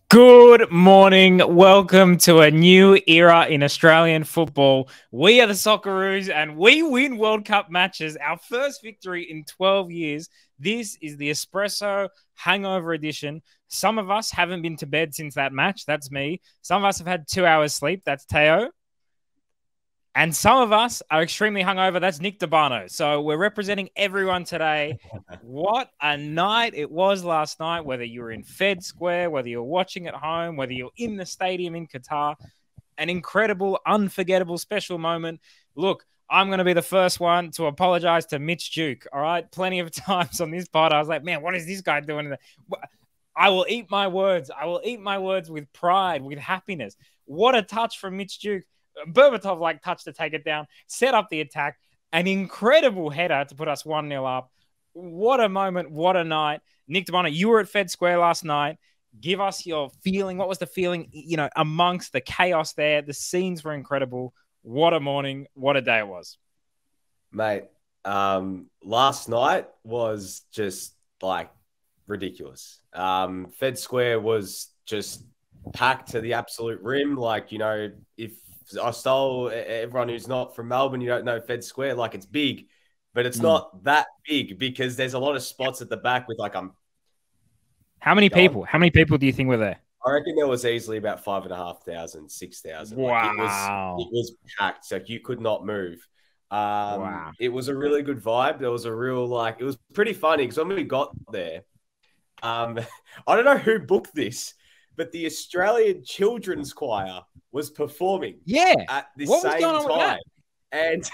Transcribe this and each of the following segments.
Good morning. Welcome to a new era in Australian football. We are the Socceroos and we win World Cup matches. Our first victory in 12 years. This is the Espresso Hangover Edition. Some of us haven't been to bed since that match. That's me. Some of us have had 2 hours sleep. That's Teo. And some of us are extremely hungover. That's Nick Dabano. So we're representing everyone today. What a night it was last night, whether you were in Fed Square, whether you're watching at home, whether you're in the stadium in Qatar. An incredible, unforgettable, special moment. Look, I'm going to be the first one to apologize to Mitch Duke. All right. Plenty of times on this pod, I was like, man, what is this guy doing? I will eat my words. I will eat my words with pride, with happiness. What a touch from Mitch Duke. Berbatov touch to take it down, set up the attack, an incredible header to put us 1-0 up. What a moment, what a night. Nick Dabano, you were at Fed Square last night. Give us your feeling. What was the feeling, amongst the chaos there? The scenes were incredible. What a morning, what a day it was. Mate, last night was just ridiculous. Fed Square was just packed to the absolute rim. If I stole everyone who's not from Melbourne, you don't know Fed Square, it's big, but it's not that big because there's a lot of spots at the back with How many people? How many people do you think were there? I reckon there was easily about 5,500, 6,000. Wow. It was packed. You could not move. Wow. It was a really good vibe. There was a real, it was pretty funny because when we got there, I don't know who booked this, but the Australian Children's Choir was performing at the same time. And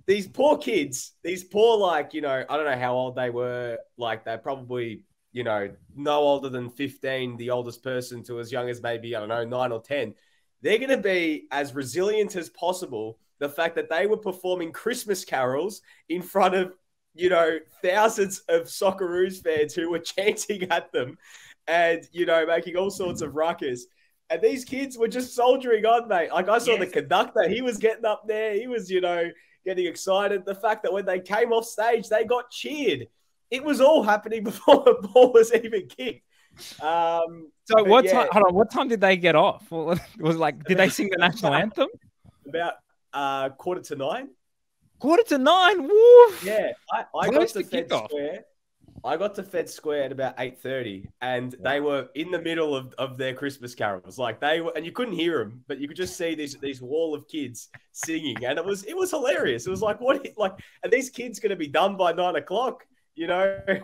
these poor kids, I don't know how old they were. They're probably, no older than 15, the oldest person, to as young as maybe, 9 or 10. They're going to be as resilient as possible. The fact that they were performing Christmas carols in front of, thousands of Socceroos fans who were chanting at them and, making all sorts of ruckus. And these kids were just soldiering on, mate. I saw the conductor. He was getting up there. He was, getting excited. The fact that when they came off stage, they got cheered. It was all happening before the ball was even kicked. What time did they get off? Did they sing the national anthem? About 9:15. 9:15? Woo! Yeah. I got to Fed Square. I got to Fed Square at about 8:30, and they were in the middle of their Christmas carols. And you couldn't hear them, but you could just see these wall of kids singing, and it was hilarious. It was are these kids going to be done by 9 o'clock?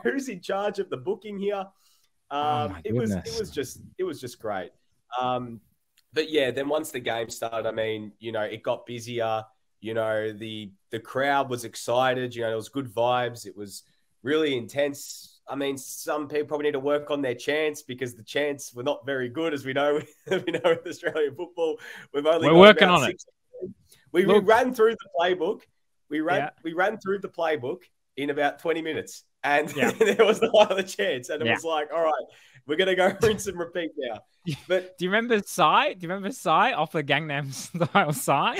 Who's in charge of the booking here? It was just great. But yeah, then once the game started, it got busier. The crowd was excited. There was good vibes. It was really intense. Some people probably need to work on their chants because the chants were not very good, as we know. With Australian football, we're working on it. We ran through the playbook. We ran through the playbook in about 20 minutes, and there was no other chance. And it was all right, we're gonna go rinse and repeat now. But do you remember Psy? Off the Gangnam Style Psy?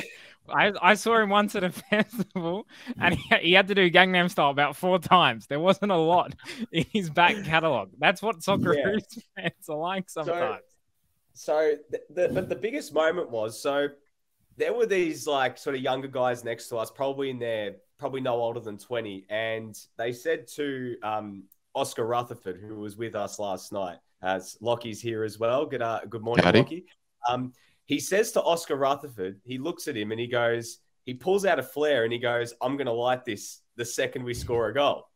I saw him once at a festival, and he had to do Gangnam Style about 4 times. There wasn't a lot in his back catalogue. That's what Socceroos fans are like sometimes. But the biggest moment was, there were these sort of younger guys next to us, probably no older than 20, and they said to Oscar Rutherford, who was with us last night, as Lockie's here as well. Good morning, Howdy. Lockie. He says to Oscar Rutherford, he looks at him and he pulls out a flare and he goes, "I'm going to light this the second we score a goal."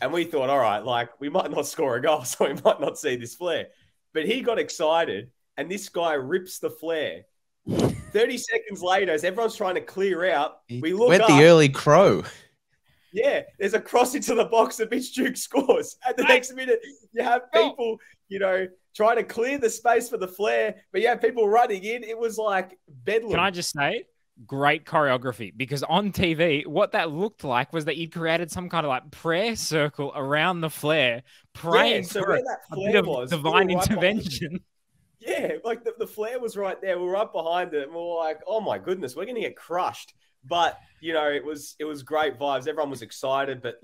And we thought, all right, we might not score a goal, so we might not see this flare. But he got excited and this guy rips the flare. 30 seconds later, as everyone's trying to clear out, we look Went up. the early crow. Yeah, there's a cross into the box and Mitch Duke scores. At the next minute, you have people, trying to clear the space for the flare, but you have people running in. It was like bedlam. Can I just say, great choreography, because on TV, what that looked like was that you'd created some kind of prayer circle around the flare, praying for where that flare a bit of was, divine intervention. Yeah, the flare was right there. We were right behind it. And we were like, oh my goodness, we're going to get crushed. But, it was great vibes. Everyone was excited, but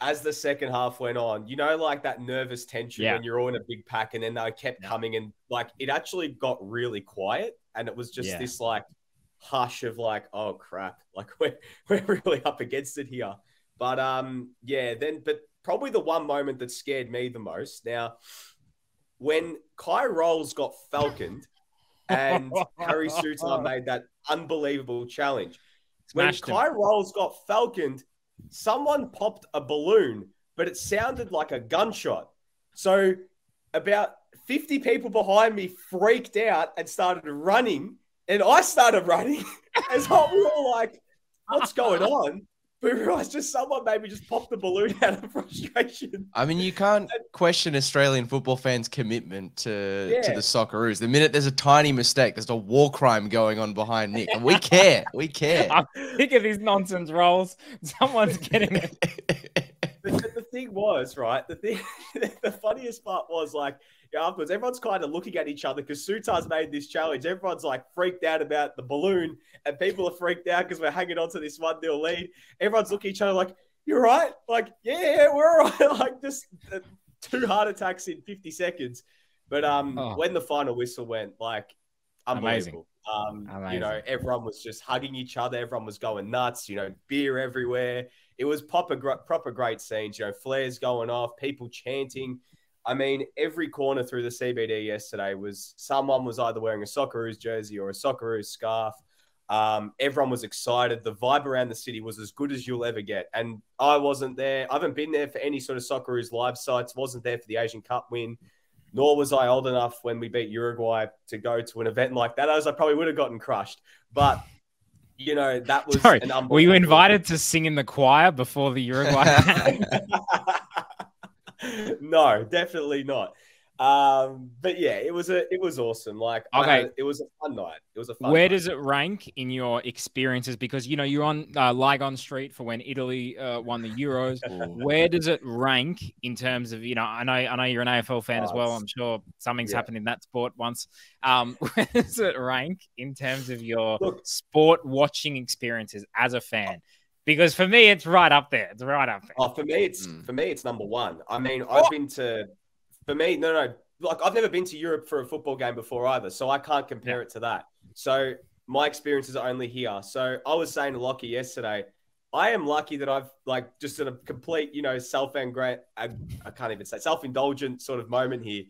as the second half went on, you know, like that nervous tension when you're all in a big pack, and then they kept coming, and like it actually got really quiet, and it was just this like hush of like, oh crap, like we're really up against it here. But but probably the one moment that scared me the most. Now, when Kai Rolls got falconed and Harry Sutar made that unbelievable challenge. Smashed when Kai Rolls got falconed, someone popped a balloon, but it sounded like a gunshot. So about 50 people behind me freaked out and started running. And I started running as we were all like, what's going on? We realized just someone maybe just popped the balloon out of frustration. I mean, you can't question Australian football fans' commitment to the Socceroos. The minute there's a tiny mistake, there's a war crime going on behind Nick. And we care. We care. I'm sick of these nonsense rolls. Someone's getting it. The thing was, right? The funniest part was like, afterwards, everyone's kind of looking at each other because Sutar's made this challenge. Everyone's like freaked out about the balloon, and people are freaked out because we're hanging on to this 1-0 lead. Everyone's looking at each other like, "You're right." Like, yeah, we're all right. Like, just 2 heart attacks in 50 seconds. But when the final whistle went, like, unbelievable. Amazing. You know, everyone was just hugging each other. Everyone was going nuts. You know, beer everywhere. It was proper great scenes. You know, flares going off, people chanting. I mean, every corner through the CBD yesterday someone was either wearing a Socceroos jersey or a Socceroos scarf. Everyone was excited. The vibe around the city was as good as you'll ever get. And I wasn't there. I haven't been there for any sort of Socceroos live sites. Wasn't there for the Asian Cup win. Nor was I old enough when we beat Uruguay to go to an event like that. As I probably would have gotten crushed. But, you know, that was an unbelievable... Were you invited to sing in the choir before the Uruguay? No, definitely not. But yeah, it was awesome. Like, it was a fun night. It was a fun Where night. does it rank in your experiences? Because, you know, you're on Ligon Street for when Italy won the Euros. Where does it rank in terms of, you know, I know you're an AFL fan as well. I'm sure something's happened in that sport once. Where does it rank in terms of your sport watching experiences as a fan? Because for me, it's right up there. It's right up there. Oh, for me, it's number one. I mean, I've been to. For me, no. Like, I've never been to Europe for a football game before either, so I can't compare it to that. So my experiences are only here. So I was saying to Lockie yesterday, I am lucky that I've like just in a complete, you know, self-indulgent sort of moment here.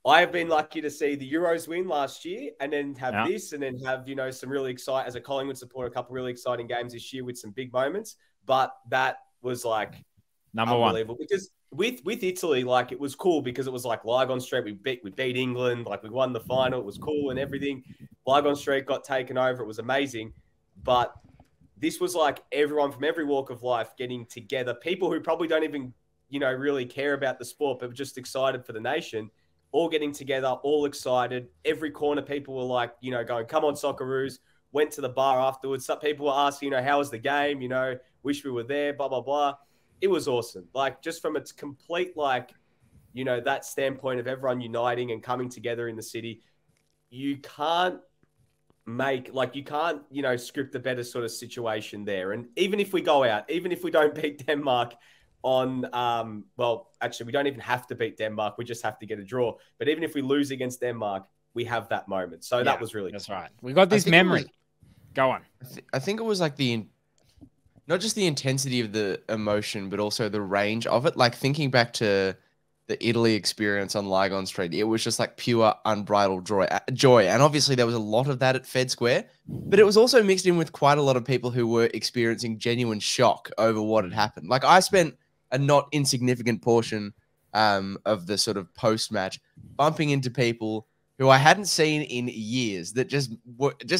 I have been lucky to see the Euros win last year and then have this and then have, you know, some really exciting, as a Collingwood supporter, a couple of really exciting games this year with some big moments. But that was like number unbelievable. one. Because with Italy, like, it was cool because it was like Ligon Street. We beat England, like we won the final. It was cool and everything. Ligon Street got taken over. It was amazing. But this was like everyone from every walk of life getting together. People who probably don't even, you know, really care about the sport, but were just excited for the nation. All getting together, all excited. Every corner, people were like, you know, going, "Come on, Socceroos." Went to the bar afterwards. Some people were asking, you know, "How was the game?" You know, "Wish we were there." Blah blah blah. It was awesome. Like, just from its complete, like, you know, that standpoint of everyone uniting and coming together in the city, you can't, you know, script a better sort of situation there. And even if we go out, even if we don't beat Denmark on, well, actually, we don't even have to beat Denmark. We just have to get a draw. But even if we lose against Denmark, we have that moment. So that was really that's cool. right. We got this memory. Go on. I think it was like not just the intensity of the emotion, but also the range of it. Like, thinking back to the Italy experience on Ligon Street, it was just like pure unbridled joy. And obviously there was a lot of that at Fed Square, but it was also mixed in with quite a lot of people who were experiencing genuine shock over what had happened. Like, I spent a not insignificant portion of the sort of post-match bumping into people who I hadn't seen in years that just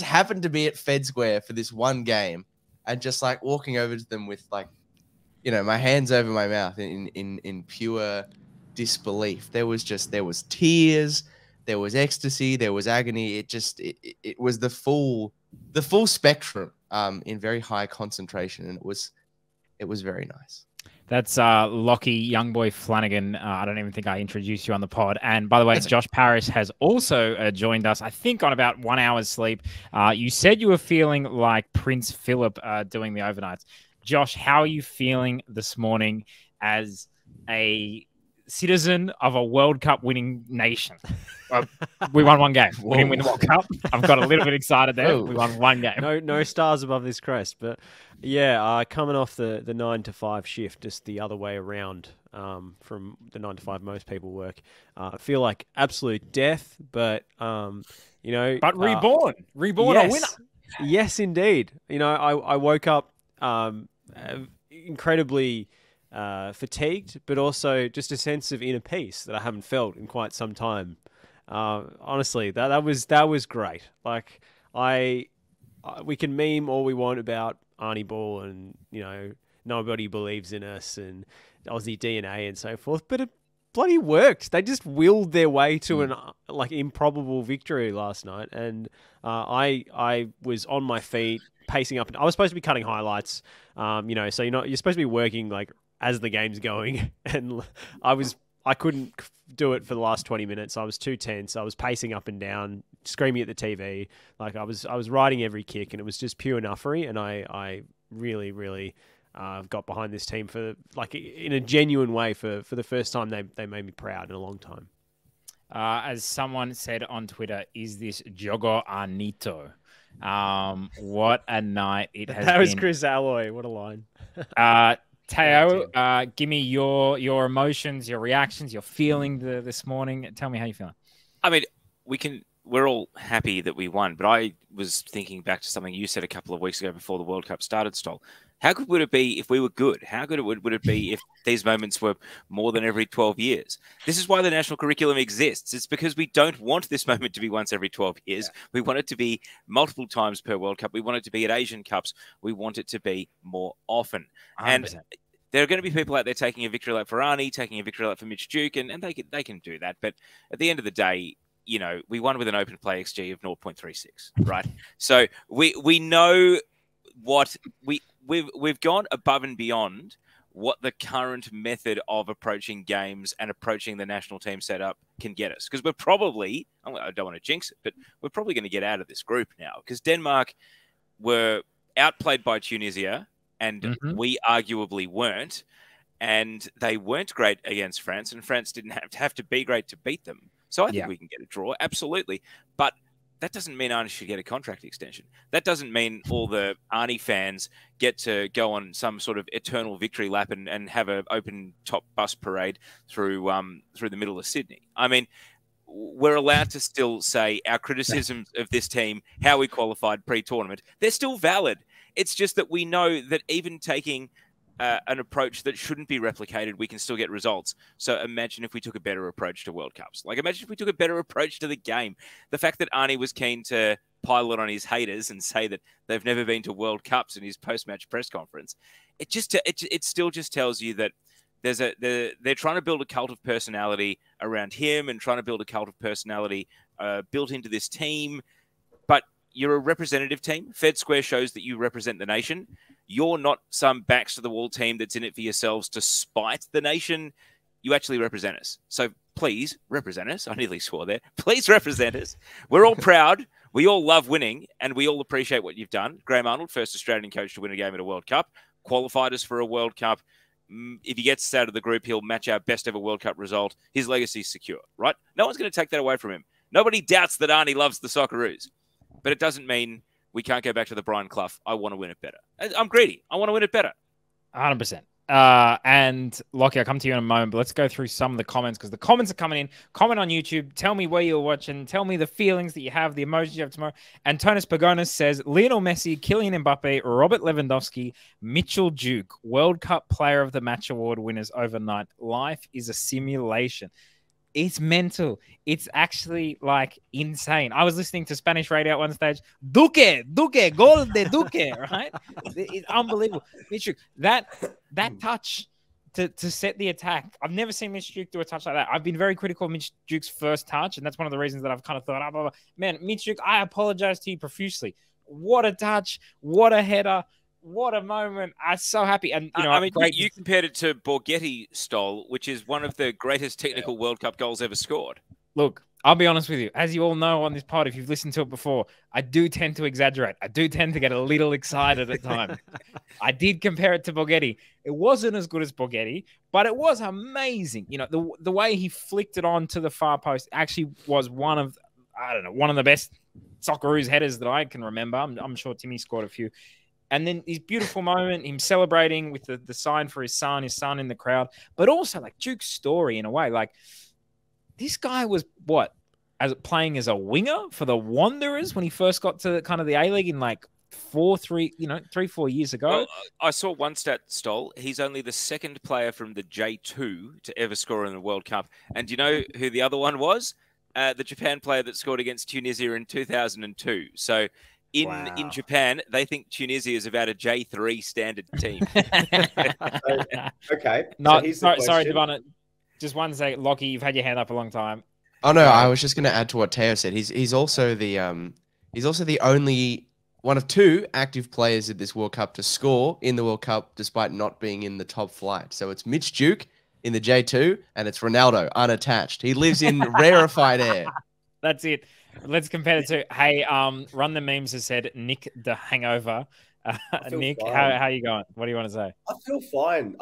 happened to be at Fed Square for this one game, and just like walking over to them with, like, you know, my hands over my mouth in pure disbelief. There was tears, there was ecstasy, there was agony. It was the full spectrum in very high concentration, and it was very nice. That's Lockie Youngboy Flanagan. I don't even think I introduced you on the pod. And by the way, Josh Parrish has also joined us, I think, on about 1 hour's sleep. You said you were feeling like Prince Philip doing the overnights. Josh, how are you feeling this morning as a citizen of a World Cup winning nation? Well, we won one game. We didn't win the World Cup. I've got a little bit excited there. Whoa. We won one game. No stars above this crest. But yeah, coming off the 9 to 5 shift, just the other way around from the 9 to 5 most people work. I feel like absolute death, but you know, but reborn yes, a winner. Yes, indeed. You know, I woke up incredibly fatigued, but also just a sense of inner peace that I haven't felt in quite some time. Honestly, that was great. Like we can meme all we want about Arnie Ball and, you know, nobody believes in us and Aussie DNA and so forth, but it bloody worked. They just willed their way to an improbable victory last night, and I was on my feet pacing up. I was supposed to be cutting highlights, you know, so you're supposed to be working like as the game's going, and I couldn't do it for the last 20 minutes. I was too tense. I was pacing up and down, screaming at the TV. Like I was riding every kick, and it was just pure nuffery. And I really, really got behind this team for like in a genuine way for the first time. They made me proud in a long time. As someone said on Twitter, is this Jogo Anito? What a night it has been. That was Chris Alloy. What a line. Teo, give me your emotions, your reactions, your feeling this morning. Tell me how you're feeling. I mean, we're all happy that we won, but I was thinking back to something you said a couple of weeks ago before the World Cup started, Stoll. How good would it be if we were good? How good would it be if these moments were more than every 12 years? This is why the national curriculum exists. It's because we don't want this moment to be once every 12 years. Yeah. We want it to be multiple times per World Cup. We want it to be at Asian Cups. We want it to be more often. 100%. And there are going to be people out there taking a victory lap for Arnie, taking a victory lap for Mitch Duke, and they can do that. But at the end of the day, you know, we won with an open play XG of 0.36, right? So we know what we've gone above and beyond what the current method of approaching games and approaching the national team setup can get us. Because we're probably, I don't want to jinx it, but we're probably going to get out of this group now. Because Denmark were outplayed by Tunisia, and we arguably weren't. And they weren't great against France, and France didn't have to be great to beat them. So I think we can get a draw, absolutely. But that doesn't mean Arnie should get a contract extension. That doesn't mean all the Arnie fans get to go on some sort of eternal victory lap and have an open top bus parade through the middle of Sydney. I mean, we're allowed to still say our criticisms of this team, how we qualified pre-tournament, they're still valid. It's just that we know that even taking an approach that shouldn't be replicated, we can still get results. So imagine if we took a better approach to World Cups. Like, imagine if we took a better approach to the game. The fact that Arnie was keen to pile it on his haters and say that they've never been to World Cups in his post-match press conference, it still just tells you that they're trying to build a cult of personality around him and trying to build a cult of personality built into this team. But you're a representative team. Fed Square shows that you represent the nation. You're not some backs-to-the-wall team that's in it for yourselves to spite the nation. You actually represent us. So please represent us. I nearly swore there. Please represent us. We're all proud. We all love winning, and we all appreciate what you've done. Graham Arnold, first Australian coach to win a game at a World Cup, qualified us for a World Cup. If he gets us out of the group, he'll match our best ever World Cup result. His legacy is secure, right? No one's going to take that away from him. Nobody doubts that Arnie loves the Socceroos. But it doesn't mean we can't go back to the Brian Clough. I want to win it better. I'm greedy. I want to win it better. 100%. And Lockie, I'll come to you in a moment, but let's go through some of the comments because the comments are coming in. Comment on YouTube. Tell me where you're watching. Tell me the feelings that you have, the emotions you have tomorrow. Antonis Pagonis says, Lionel Messi, Kylian Mbappe, Robert Lewandowski, Mitchell Duke, World Cup Player of the Match Award winners overnight. Life is a simulation. It's mental. It's actually like insane. I was listening to Spanish radio at one stage. Duque, gol de Duque, right? It's unbelievable. Mitch, that touch to set the attack. I've never seen Mitch Duke do a touch like that. I've been very critical of Mitch Duke's first touch, and that's one of the reasons that I've kind of thought, man, Mitch Duke, I apologize to you profusely. What a touch. What a header. What a moment. I'm so happy. And you know, I mean, you compared it to Borghetti Stoll, which is one of the greatest technical World Cup goals ever scored. Look, I'll be honest with you. As you all know on this pod, if you've listened to it before, I do tend to exaggerate. I do tend to get a little excited at times. I did compare it to Borghetti. It wasn't as good as Borghetti, but it was amazing. You know, the way he flicked it on to the far post actually was one of the best Socceroos headers that I can remember. I'm sure Timmy scored a few. And then his beautiful moment, him celebrating with the sign for his son in the crowd, but also like Duke's story in a way. Like, this guy was playing as a winger for the Wanderers when he first got to kind of the A-League in like 3-4 years ago. Well, I saw one stat, Stoll. He's only the second player from the J2 to ever score in the World Cup. And do you know who the other one was? The Japan player that scored against Tunisia in 2002. So in Japan, they think Tunisia is about a J3 standard team. Okay. No, so sorry, Devon. Just one second, Lockie. You've had your hand up a long time. Oh no, I was just going to add to what Teo said. He's also the only one of two active players at this World Cup to score in the World Cup despite not being in the top flight. So it's Mitch Duke in the J2 and it's Ronaldo unattached. He lives in rarefied air. That's it. Let's compare the two. Hey, Run the Memes has said Nick the Hangover. Nick, how you going? What do you want to say? I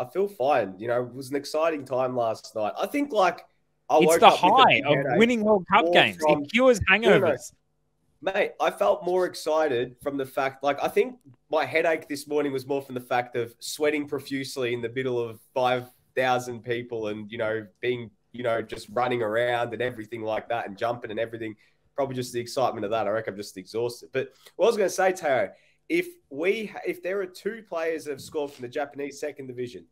feel fine. You know, it was an exciting time last night. I think it's the high of winning World Cup games. It cures hangovers. Mate, I felt more excited from the fact, I think my headache this morning was more from the fact of sweating profusely in the middle of 5,000 people and, being, just running around and everything like that and jumping and everything. Probably just the excitement of that. I reckon I'm just exhausted. But what I was going to say, Teo, if there are two players that have scored from the Japanese second division,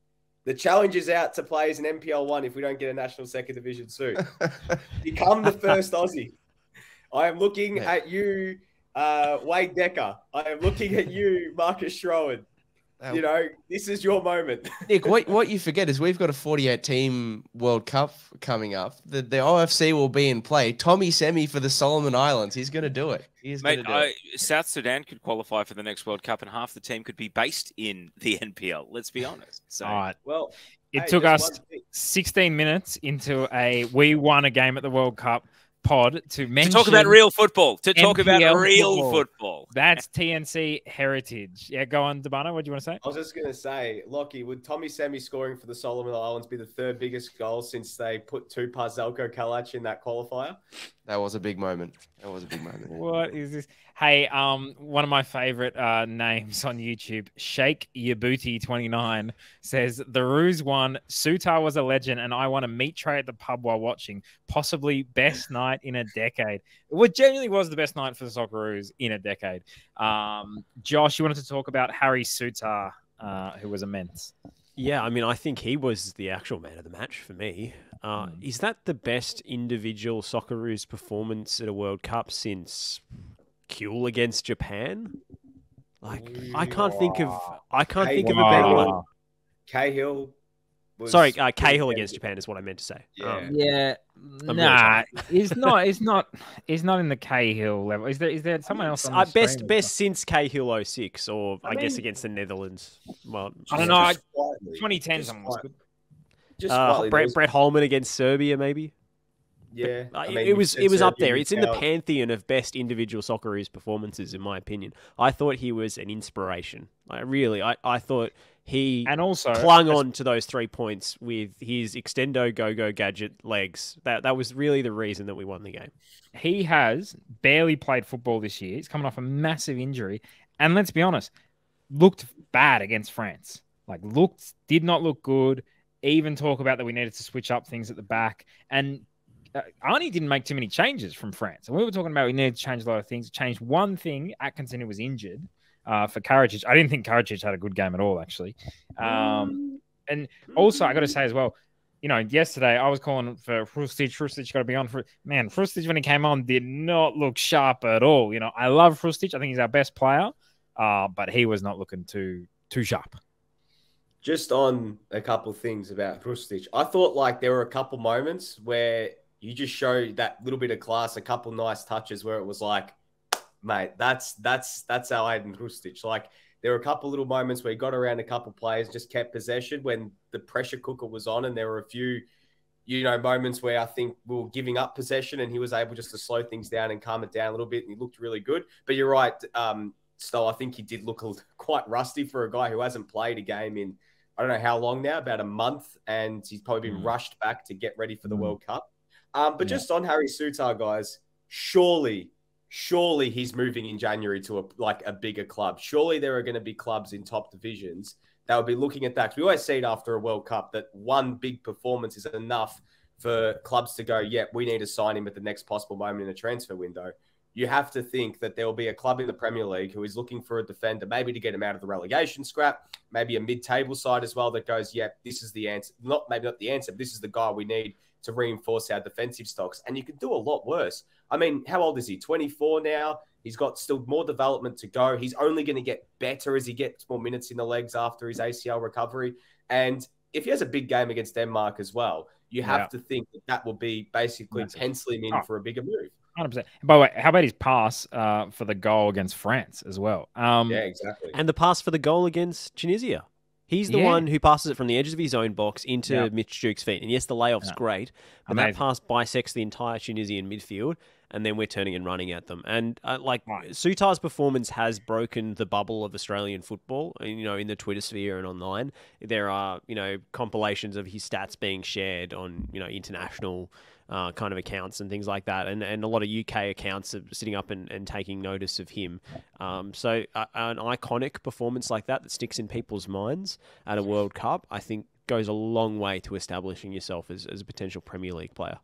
the challenge is out to players in NPL 1 if we don't get a national second division soon. Become the first Aussie. I am looking at you, Wade Decker. I am looking at you, Marcus Schroen. This is your moment. Nick, what you forget is we've got a 48-team World Cup coming up. The OFC will be in play. Tommy Semi for the Solomon Islands. He's going to do it. South Sudan could qualify for the next World Cup, and half the team could be based in the NPL. Let's be honest. So, all right. Well, it took us 16 minutes into we won a game at the World Cup pod to talk about real football. Football. That's TNC heritage. Yeah, go on, Debano. What do you want to say? I was just going to say, Lockie, would Tommy Semi scoring for the Solomon Islands be the third biggest goal since they put Tupar Zelko Kalac in that qualifier? That was a big moment. What is this? Hey, one of my favorite names on YouTube, Shake Yabuti 29 says the Roos won. Sutar was a legend, and I won a meat tray at the pub while watching. Possibly best night in a decade. It genuinely was the best night for the Socceroos in a decade. Josh, you wanted to talk about Harry Sutar, who was immense. Yeah, I mean, I think he was the actual man of the match for me. Is that the best individual Socceroos performance at a World Cup since Kuhl against Japan? I can't think of a better one. Cahill. Sorry, Cahill against Japan is what I meant to say. He's not in the Cahill level. Is there someone else? Best since Cahill 06, or I guess against the Netherlands. Well, I don't know. 2010 someone was good. Brett Holman against Serbia, maybe. Yeah, it was up there. It's in the pantheon of best individual Socceroos performances, in my opinion. I thought he was an inspiration. I thought he clung on to those 3 points with his extendo go-go gadget legs. That was really the reason that we won the game. He has barely played football this year. He's coming off a massive injury. And let's be honest, looked bad against France. Did not look good. Even talk about that we needed to switch up things at the back. And Arnie didn't make too many changes from France. And we were talking about we needed to change a lot of things. Changed one thing. Atkinson, who was injured for Karadzic. I didn't think Karadzic had a good game at all, actually. And also, I got to say as well, yesterday I was calling for Hrustic. Hrustic got to be on. Hrustic, when he came on, did not look sharp at all. I love Hrustic. I think he's our best player. But he was not looking too sharp. Just on a couple of things about Hrustic. I thought there were a couple moments where you just show that little bit of class, a couple nice touches where it was mate, that's our Aiden Hrustic. There were a couple little moments where he got around a couple players, just kept possession when the pressure cooker was on, and there were a few moments where I think we were giving up possession and he was able just to slow things down and calm it down a little bit. And he looked really good. But you're right, Stoll, I think he did look quite rusty for a guy who hasn't played a game in, I don't know how long now, about a month. And he's probably been rushed back to get ready for the World Cup. But just on Harry Souttar, guys, surely he's moving in January to a bigger club. Surely there are going to be clubs in top divisions that will be looking at that. 'Cause we always see it after a World Cup that one big performance is enough for clubs to go, yeah, we need to sign him at the next possible moment in a transfer window. You have to think that there will be a club in the Premier League who is looking for a defender, maybe to get him out of the relegation scrap, maybe a mid-table side as well that goes, yeah, this is the answer. Maybe not the answer, but this is the guy we need to reinforce our defensive stocks. And you can do a lot worse. I mean, how old is he? 24 now. He's got still more development to go. He's only going to get better as he gets more minutes in the legs after his ACL recovery. And if he has a big game against Denmark as well, you have to think that will be basically penciling in for a bigger move. 100%. By the way, how about his pass for the goal against France as well? Yeah, exactly. And the pass for the goal against Tunisia. He's the one who passes it from the edges of his own box into Mitch Duke's feet. And yes, the layoff's great, but that pass bisects the entire Tunisian midfield, and then we're turning and running at them. And Souttar's performance has broken the bubble of Australian football. In the Twitter sphere and online, there are compilations of his stats being shared on international kind of accounts and things like that, and a lot of UK accounts are sitting up and taking notice of him. So an iconic performance like that sticks in people's minds at a World Cup, I think, goes a long way to establishing yourself as a potential Premier League player.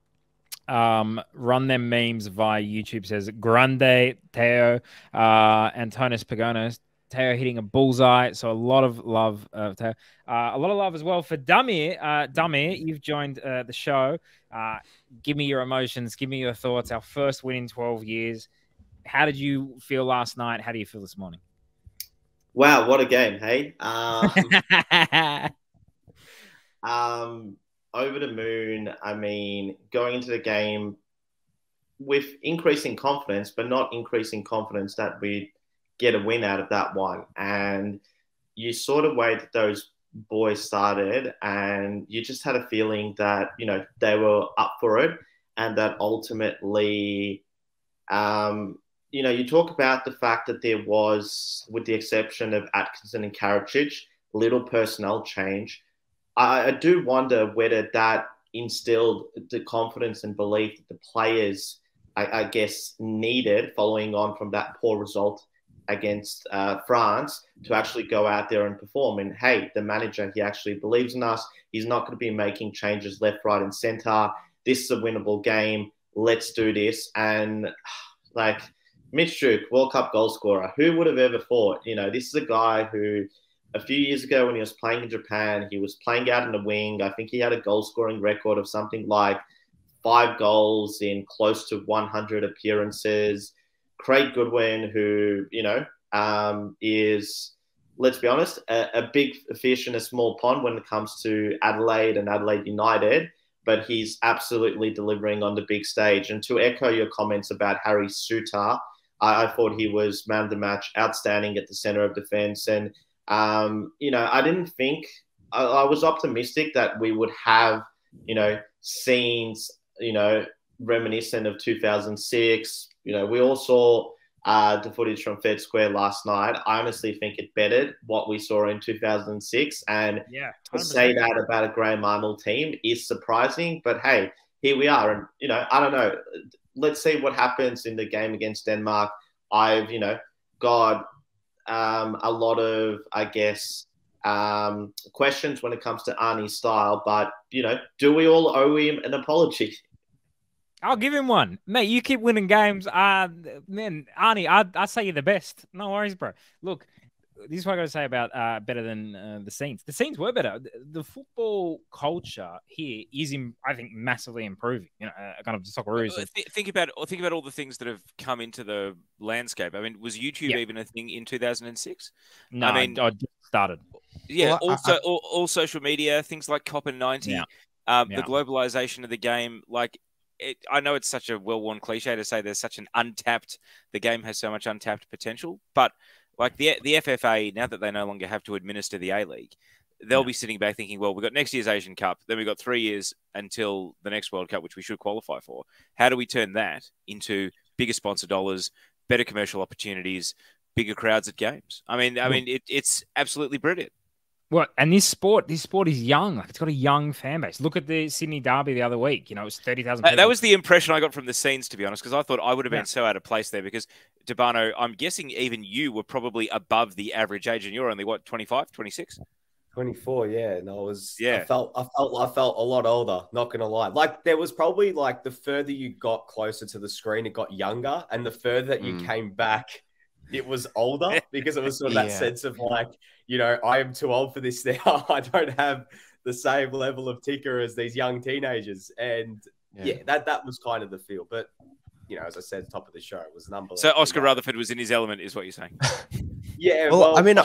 Run them memes via YouTube says Grande Teo, Antonis Pagonis. Teo hitting a bullseye, so a lot of love. Teo. A lot of love as well for Damir. Damir, you've joined the show. Give me your emotions. Give me your thoughts. Our first win in 12 years. How did you feel last night? How do you feel this morning? Wow, what a game, hey? Over the moon. I mean, going into the game with increasing confidence, but not increasing confidence that we'd get a win out of that one. And you saw the way that those boys started, and you just had a feeling that, they were up for it, and that ultimately, you talk about the fact that there was, with the exception of Atkinson and Karacic, little personnel change. I do wonder whether that instilled the confidence and belief that the players, I guess, needed following on from that poor result against France to actually go out there and perform. And hey, the manager, he actually believes in us. He's not going to be making changes left, right, and center. This is a winnable game. Let's do this. And Mitch Duke, World Cup goal scorer. Who would have ever thought? This is a guy who a few years ago when he was playing in Japan, he was playing out in the wing. I think he had a goal scoring record of something like 5 goals in close to 100 appearances. Craig Goodwin, who, is, let's be honest, a big fish in a small pond when it comes to Adelaide and Adelaide United, but he's absolutely delivering on the big stage. And to echo your comments about Harry Souttar, I thought he was man of the match, outstanding at the centre of defence. And, I didn't think, I was optimistic that we would have, scenes, reminiscent of 2006. We all saw the footage from Fed Square last night. I honestly think it bettered what we saw in 2006. And to say that about a Graham Arnold team is surprising. But hey, here we are. And, I don't know. Let's see what happens in the game against Denmark. I've, got a lot of, I guess, questions when it comes to Arnie's style. But, do we all owe him an apology? I'll give him one. Mate, you keep winning games. Man, Arnie, I say you're the best. No worries, bro. Look, this is what I got to say about better than the scenes. The scenes were better. The football culture here is, I think, massively improving. Kind of the Socceroos. Think about all the things that have come into the landscape. I mean, was YouTube even a thing in 2006? No, I mean, I just started. Yeah, all social media, things like COP90, the globalization of the game, I know it's such a well-worn cliche to say the game has so much untapped potential, but the FFA, now that they no longer have to administer the A-League, they'll be sitting back thinking, well, we've got next year's Asian Cup, then we've got 3 years until the next World Cup, which we should qualify for. How do we turn that into bigger sponsor dollars, better commercial opportunities, bigger crowds at games? I mean, it's absolutely brilliant. Well, and this sport is young. Like, it's got a young fan base. Look at the Sydney Derby the other week. You know, it was 30,000 people. That was the impression I got from the scenes, to be honest, because I thought I would have been so out of place there because, Debano, I'm guessing even you were probably above the average age, and you're only, what, 25, 26? 24, yeah. And yeah. I felt a lot older, not gonna lie. Like, there was probably, like, the further you got closer to the screen, it got younger, and the further that you came back, it was older, because it was sort of that sense of, like, you know, I am too old for this now. I don't have the same level of ticker as these young teenagers. And that was kind of the feel. But, you know, as I said at the top of the show, it was an unbelievable. So Oscar Rutherford was in his element, is what you're saying? Yeah. Well, I mean,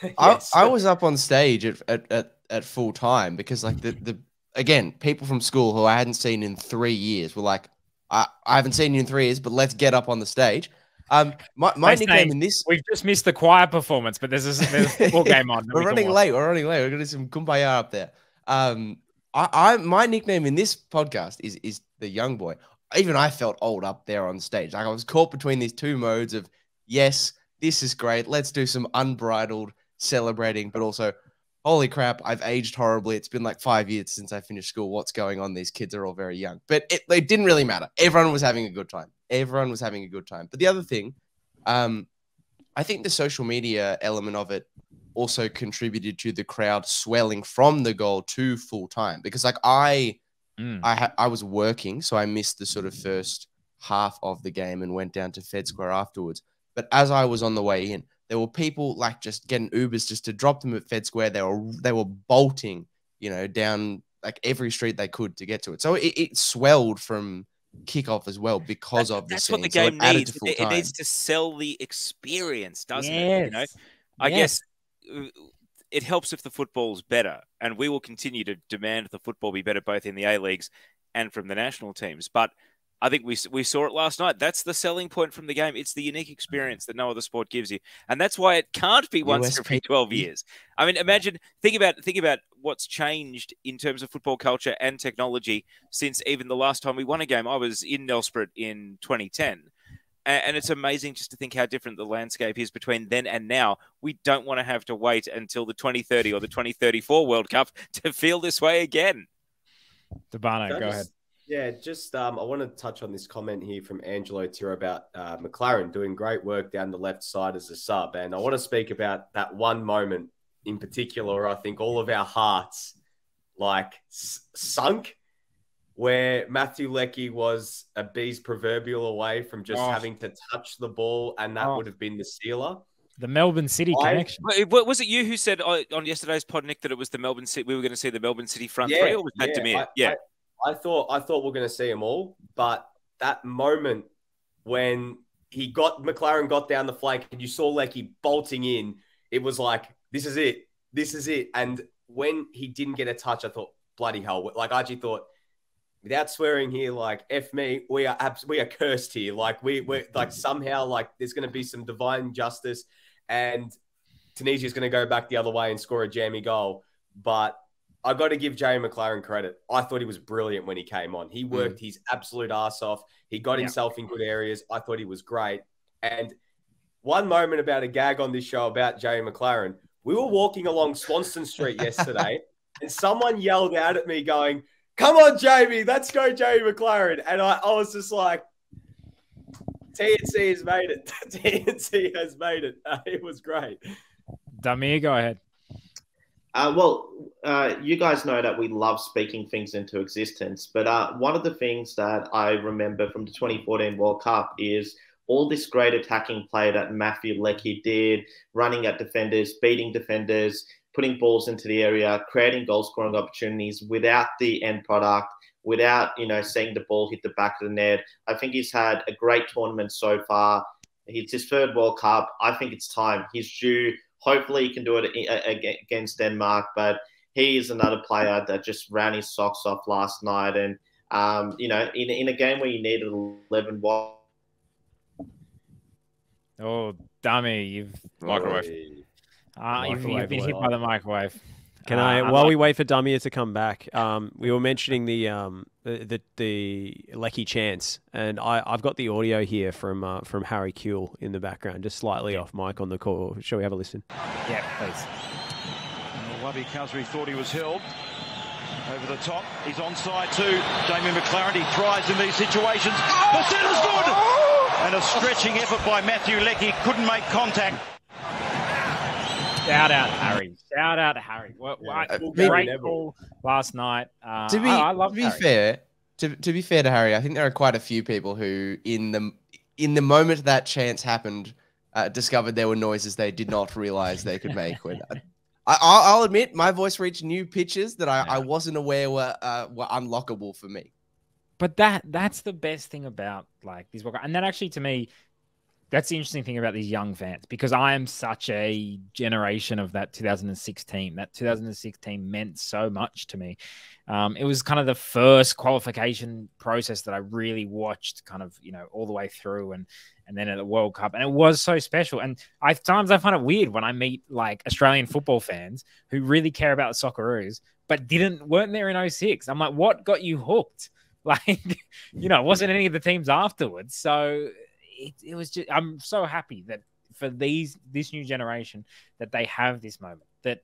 yes. I was up on stage at full time because, like, the again, people from school who I hadn't seen in 3 years were like, I haven't seen you in 3 years, but let's get up on the stage. My nickname in this... We've just missed the choir performance, but there's a football game on. We're running late. We're going to do some kumbaya up there. My nickname in this podcast is the young boy. Even I felt old up there on stage. Like, I was caught between these two modes of, yes, this is great. Let's do some unbridled celebrating, but also, holy crap, I've aged horribly. It's been like 5 years since I finished school. What's going on? These kids are all very young. But it didn't really matter. Everyone was having a good time. But the other thing, I think the social media element of it also contributed to the crowd swelling from the goal to full time. Because, like, I was working, so I missed the sort of first half of the game and went down to Fed Square afterwards. But as I was on the way in, there were people, like, just getting Ubers just to drop them at Fed Square. They were bolting, you know, down like every street they could to get to it. So it swelled from kickoff as well because of the That's scene. what the game so needs. It needs to sell the experience, doesn't it? Yes. You know, I guess it helps if the football's better, and we will continue to demand the football be better both in the A-leagues and from the national teams. But I think we saw it last night. That's the selling point from the game. It's the unique experience that no other sport gives you, and that's why it can't be once every 12 years. I mean, think about what's changed in terms of football culture and technology since even the last time we won a game. I was in Nelspruit in 2010, and it's amazing just to think how different the landscape is between then and now. We don't want to have to wait until the 2030 or the 2034 World Cup to feel this way again. Debano, go ahead. Yeah, just I want to touch on this comment here from Angelo Tiro about McLaren doing great work down the left side as a sub. And I want to speak about that one moment in particular where I think all of our hearts, like, sunk, where Matthew Leckie was a bee's proverbial away from just having to touch the ball, and that would have been the sealer. The Melbourne City connection. Was it you who said on yesterday's pod, Nick, that it was the Melbourne City? We were going to see the Melbourne City front three, or was that Demir? I thought we're going to see them all, but that moment when McLaren got down the flank and you saw Leckie bolting in, it was like, this is it. And when he didn't get a touch, I thought, bloody hell. Like, I actually thought, without swearing here, like, F me, we are cursed here. Like, we're like, somehow, like, there's going to be some divine justice, and Tunisia is going to go back the other way and score a jammy goal. But I got to give Jay McLaren credit. I thought he was brilliant when he came on. He worked his absolute ass off. He got himself in good areas. I thought he was great. And one moment about a gag on this show about Jay McLaren, we were walking along Swanston Street yesterday, and someone yelled out at me going, "Come on, Jamie, let's go, Jay McLaren." And I was just like, TNC has made it. TNC has made it. It was great. Damir, go ahead. You guys know that we love speaking things into existence, but one of the things that I remember from the 2014 World Cup is all this great attacking play that Matthew Leckie did, running at defenders, beating defenders, putting balls into the area, creating goal-scoring opportunities without the end product, without, seeing the ball hit the back of the net. I think he's had a great tournament so far. It's his third World Cup. I think it's time. He's due. Hopefully he can do it against Denmark, but he is another player that just ran his socks off last night. And, in a game where you needed 11 watts. Oh, Dummy, you've... Microwave. You've been hit by the microwave. Can while we wait for Damir to come back, we were mentioning the Lecky chance, and I've got the audio here from Harry Kuehl in the background, just slightly off mic on the call. Shall we have a listen? Yeah, please. Wabi Kazri thought he was held over the top. He's onside too. Damien McLaren, he thrives in these situations. The centre's good! And a stretching effort by Matthew Lecky, couldn't make contact. Shout out, Harry. Shout out, Harry. Great call last night. To be fair to Harry, I think there are quite a few people who, in the moment that chance happened, discovered there were noises they did not realize they could make. I'll admit, my voice reached new pitches that I wasn't aware were unlockable for me. But that's the best thing about like these World Cup. And that actually, to me, that's the interesting thing about these young fans, because I am such a generation of that 2016. That 2016 meant so much to me. It was kind of the first qualification process that I really watched kind of, all the way through and then at the World Cup. And it was so special. And I find it weird when I meet like Australian football fans who really care about the Socceroos, but weren't there in 06. I'm like, what got you hooked? Like, it wasn't any of the teams afterwards. So it was just, I'm so happy that for this new generation that they have this moment, that,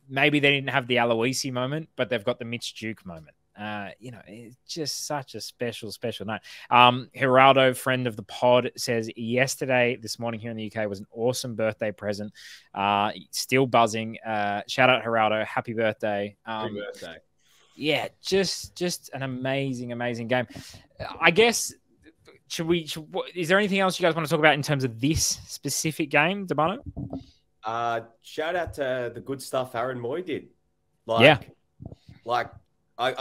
maybe they didn't have the Aloisi moment, but they've got the Mitch Duke moment. It's just such a special, special night. Geraldo, friend of the pod, says this morning here in the UK was an awesome birthday present. Still buzzing. Shout out Geraldo. Happy birthday. Happy birthday. Yeah, just an amazing, amazing game. I guess, is there anything else you guys want to talk about in terms of this specific game, Debano? Shout out to the good stuff Aaron Moy did. I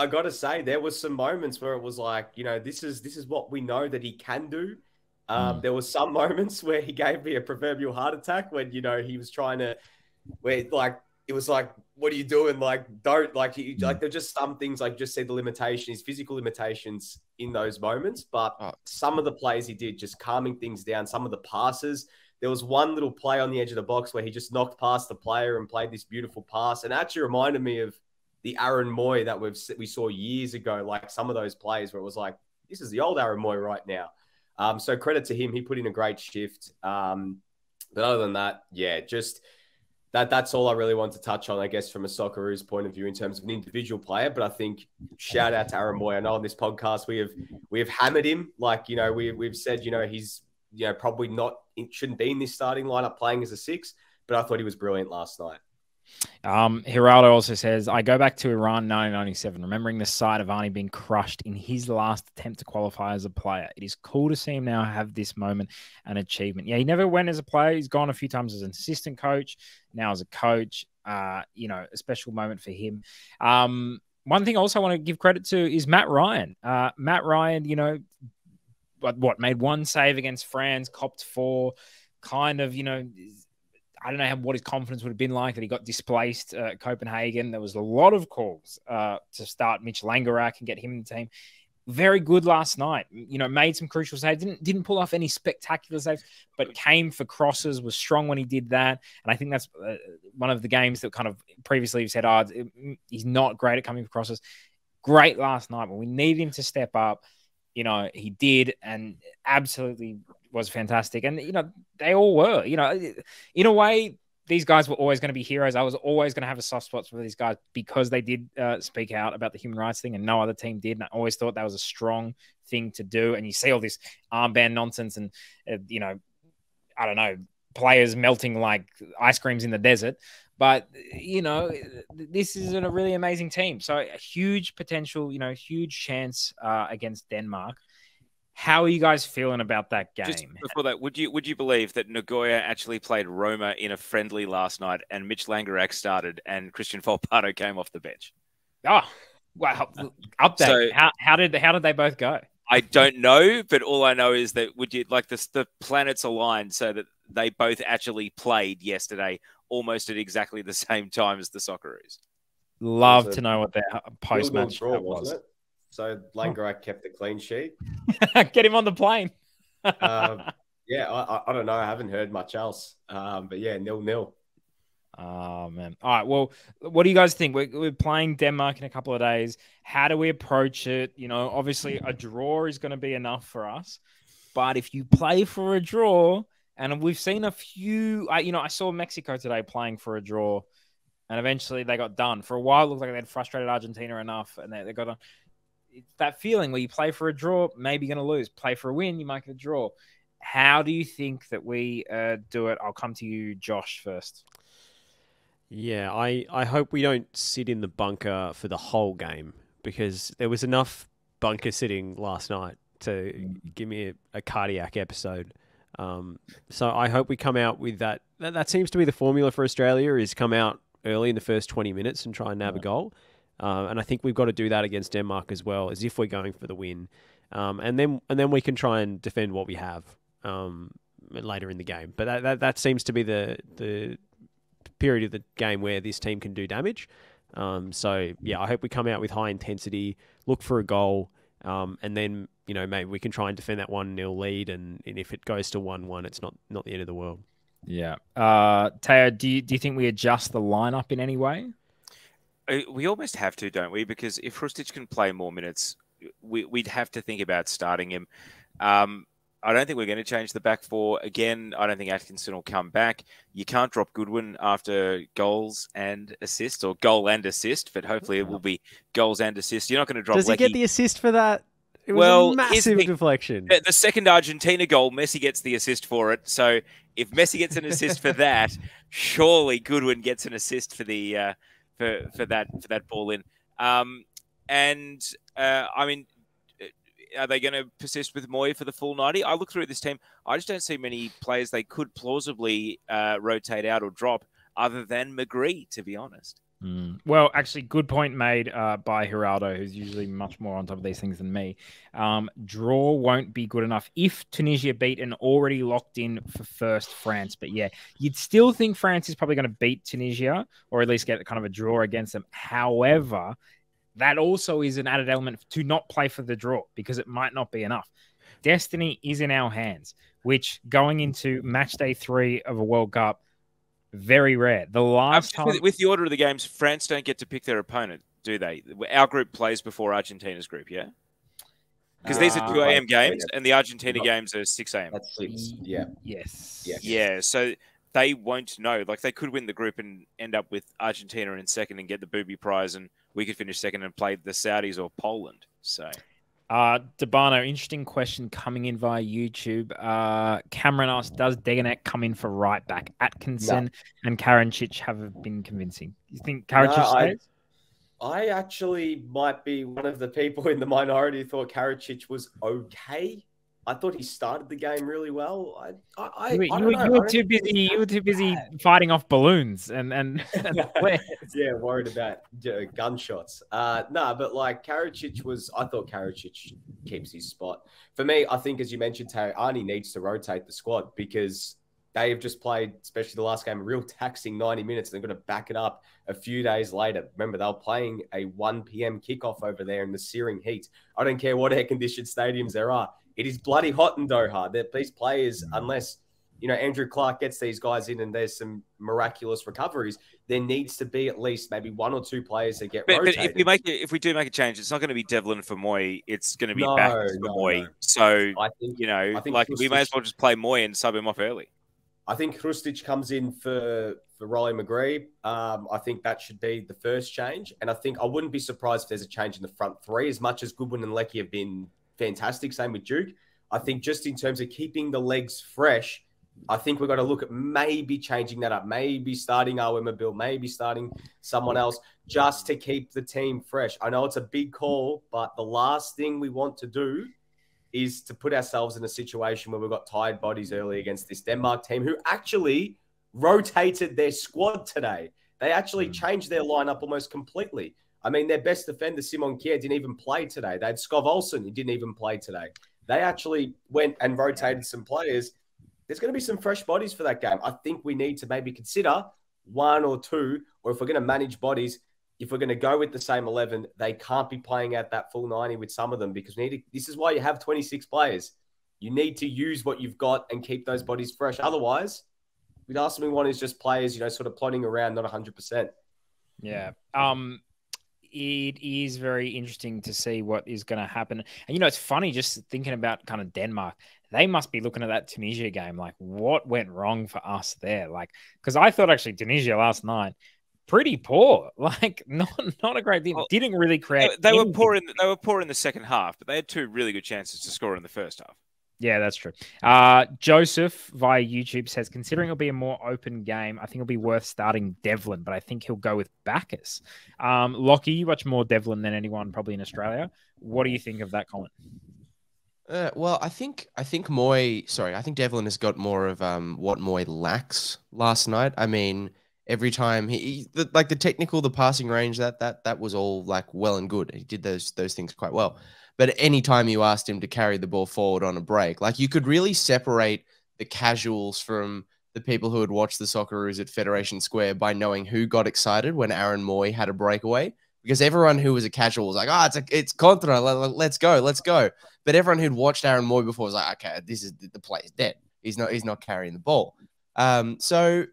got to say, there was some moments where it was like, this is what we know that he can do. There was some moments where he gave me a proverbial heart attack when, he was trying to, it was like, what are you doing? There's just some things, like just see the limitation, his physical limitations in those moments. But some of the plays he did, just calming things down, some of the passes. There was one little play on the edge of the box where he just knocked past the player and played this beautiful pass. And actually reminded me of the Aaron Moy that we saw years ago, like some of those plays where it was like, this is the old Aaron Moy right now. So credit to him. He put in a great shift. But other than that, just that's all I really want to touch on, I guess, from a Socceroos point of view in terms of an individual player. But I think shout out to Aaron Moy. I know on this podcast we have hammered him. We've said, he's probably shouldn't be in this starting lineup playing as a 6, but I thought he was brilliant last night. Geraldo also says, I go back to Iran 1997, remembering the sight of Arnie being crushed in his last attempt to qualify as a player. It is cool to see him now have this moment and achievement. Yeah, he never went as a player. He's gone a few times as an assistant coach, now as a coach. A special moment for him. One thing also I want to give credit to is Matt Ryan. Matt Ryan, made one save against France, copped 4, kind of, I don't know what his confidence would have been like that he got displaced at Copenhagen. There was a lot of calls to start Mitch Langerak and get him in the team. Very good last night. Made some crucial saves. Didn't pull off any spectacular saves, but came for crosses, was strong when he did that. And I think that's one of the games that kind of previously you've said, he's not great at coming for crosses. Great last night. When we need him to step up, he did, and absolutely was fantastic. And, they all were, in a way, these guys were always going to be heroes. I was always going to have a soft spot for these guys because they did speak out about the human rights thing and no other team did. And I always thought that was a strong thing to do. And you see all this armband nonsense and, I don't know, players melting like ice creams in the desert. But, this is a really amazing team. So a huge potential, huge chance against Denmark. How are you guys feeling about that game? Just before that, would you believe that Nagoya actually played Roma in a friendly last night and Mitch Langerak started and Christian Volpato came off the bench? Oh, wow. Update. So, how did they both go? I don't know, but all I know is that the planets aligned so that they both actually played yesterday almost at exactly the same time as the Socceroos. Love to know what their post-match was. So Langerak kept the clean sheet. Get him on the plane. Yeah, I don't know. I haven't heard much else. But yeah, 0-0. Oh, man. All right. Well, what do you guys think? We're playing Denmark in a couple of days. How do we approach it? You know, obviously a draw is going to be enough for us. But if you play for a draw, and we've seen a few, I saw Mexico today playing for a draw, and eventually they got done. For a while, it looked like they'd frustrated Argentina enough, and they got on. It's that feeling where you play for a draw, maybe you're going to lose. Play for a win, you might get a draw. How do you think that we do it? I'll come to you, Josh, first. Yeah, I hope we don't sit in the bunker for the whole game, because there was enough bunker sitting last night to give me a cardiac episode. So I hope we come out with that. That seems to be the formula for Australia, is come out early in the first 20 minutes and try and nab a goal. And I think we've got to do that against Denmark as well, as if we're going for the win. And then we can try and defend what we have later in the game. But that seems to be the period of the game where this team can do damage. So yeah, I hope we come out with high intensity, look for a goal, and then maybe we can try and defend that 1-0 lead. And if it goes to 1-1, it's not the end of the world. Yeah. Teo, do you think we adjust the lineup in any way? We almost have to, don't we? Because if Hrustic can play more minutes, we'd have to think about starting him. I don't think we're going to change the back four. Again, I don't think Atkinson will come back. You can't drop Goodwin after goals and assists, or goal and assist, but hopefully it will be goals and assists. You're not going to drop Does he Lecky. get the assist for that? It was a massive deflection. The second Argentina goal, Messi gets the assist for it. So if Messi gets an assist for that, surely Goodwin gets an assist for the for that ball in. I mean, are they going to persist with Moy for the full 90? I look through this team. I just don't see many players they could plausibly rotate out or drop other than McGree, to be honest. Well, actually, good point made by Geraldo, who's usually much more on top of these things than me. Draw won't be good enough if Tunisia beat an already locked in for first France. But yeah, you'd still think France is probably going to beat Tunisia, or at least get kind of a draw against them. However, that also is an added element to not play for the draw, because it might not be enough. Destiny is in our hands, which going into match day 3 of a World Cup, very rare. The last time with the order of the games, France don't get to pick their opponent, do they? Our group plays before Argentina's group, yeah? Because these are 2 a.m. games, and the Argentina games are 6 a.m. That's 6, yeah. Yes. Yeah, so they won't know. Like, they could win the group and end up with Argentina in second and get the booby prize, and we could finish second and play the Saudis or Poland. So, Debano, interesting question coming in via YouTube. Cameron asked, does Deganek come in for right back? Atkinson and Karancic have been convincing. You think Karancic stays? I actually might be one of the people in the minority who thought Karacic was okay. I thought he started the game really well. You were too busy. You were too busy fighting off balloons and yeah, worried about gunshots. But like Karacic I thought Karacic keeps his spot. For me, I think, as you mentioned, Terry, Arnie needs to rotate the squad, because they have just played, especially the last game, a real taxing 90 minutes. They're going to back it up a few days later. Remember, they were playing a 1 p.m. kickoff over there in the searing heat. I don't care what air-conditioned stadiums there are. It is bloody hot in Doha. These players, unless Andrew Clark gets these guys in and there's some miraculous recoveries, there needs to be at least maybe 1 or 2 players that get rotated. But if we do make a change, it's not going to be Devlin for Moy. It's going to be back for Moy. No. So I think we may as well just play Moy and sub him off early. I think Hrustic comes in for Rolly McGree. I think that should be the first change, and I think I wouldn't be surprised if there's a change in the front 3. As much as Goodwin and Lecky have been fantastic, same with Duke. I think just in terms of keeping the legs fresh, I think we've got to look at maybe changing that up, maybe starting Bill, maybe starting someone else, just to keep the team fresh. I know it's a big call, but the last thing we want to do is to put ourselves in a situation where we've got tired bodies early against this Denmark team, who actually rotated their squad today. They actually changed their lineup almost completely. I mean, their best defender, Simon Kjær, didn't even play today. They had Skov Olsen, who didn't even play today. They actually went and rotated some players. There's going to be some fresh bodies for that game. I think we need to maybe consider 1 or 2, or if we're going to manage bodies, if we're going to go with the same 11, they can't be playing at that full 90 with some of them, because this is why you have 26 players. You need to use what you've got and keep those bodies fresh. Otherwise, the last thing we want is just players, sort of plodding around, not 100%. Yeah. It is very interesting to see what is going to happen. And, it's funny just thinking about kind of Denmark. They must be looking at that Tunisia game like, what went wrong for us there? Like, because I thought actually Tunisia last night, pretty poor. Like, not a great team. Well, Didn't really create. They were poor in the second half, but they had 2 really good chances to score in the first half. Yeah, that's true. Joseph via YouTube says, considering it'll be a more open game, I think it'll be worth starting Devlin, but I think he'll go with Bacchus. Lockie, you watch more Devlin than anyone probably in Australia. What do you think of that comment? Well, I think Devlin has got more of what Moy lacks last night. I mean, every time the technical, the passing range, that was all like well and good. He did those things quite well. But anytime you asked him to carry the ball forward on a break, like you could really separate the casuals from the people who had watched the Socceroos at Federation Square by knowing who got excited when Aaron Moy had a breakaway. Because everyone who was a casual was like, it's contra, let's go. But everyone who'd watched Aaron Moy before was like, okay, this is the play's dead. He's not carrying the ball. So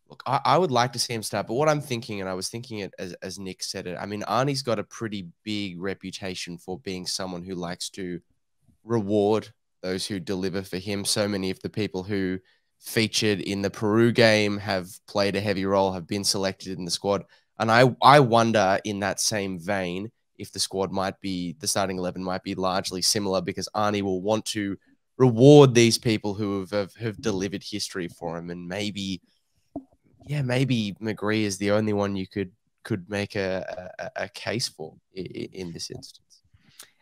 look, I would like to see him start, but what I'm thinking, and I was thinking it as Nick said it, I mean, Arnie's got a pretty big reputation for being someone who likes to reward those who deliver for him. So many of the people who featured in the Peru game have played a heavy role, have been selected in the squad. And I wonder in that same vein if the starting 11 might be largely similar, because Arnie will want to reward these people who have delivered history for him, and maybe McGree is the only one you could make a case for in this instance.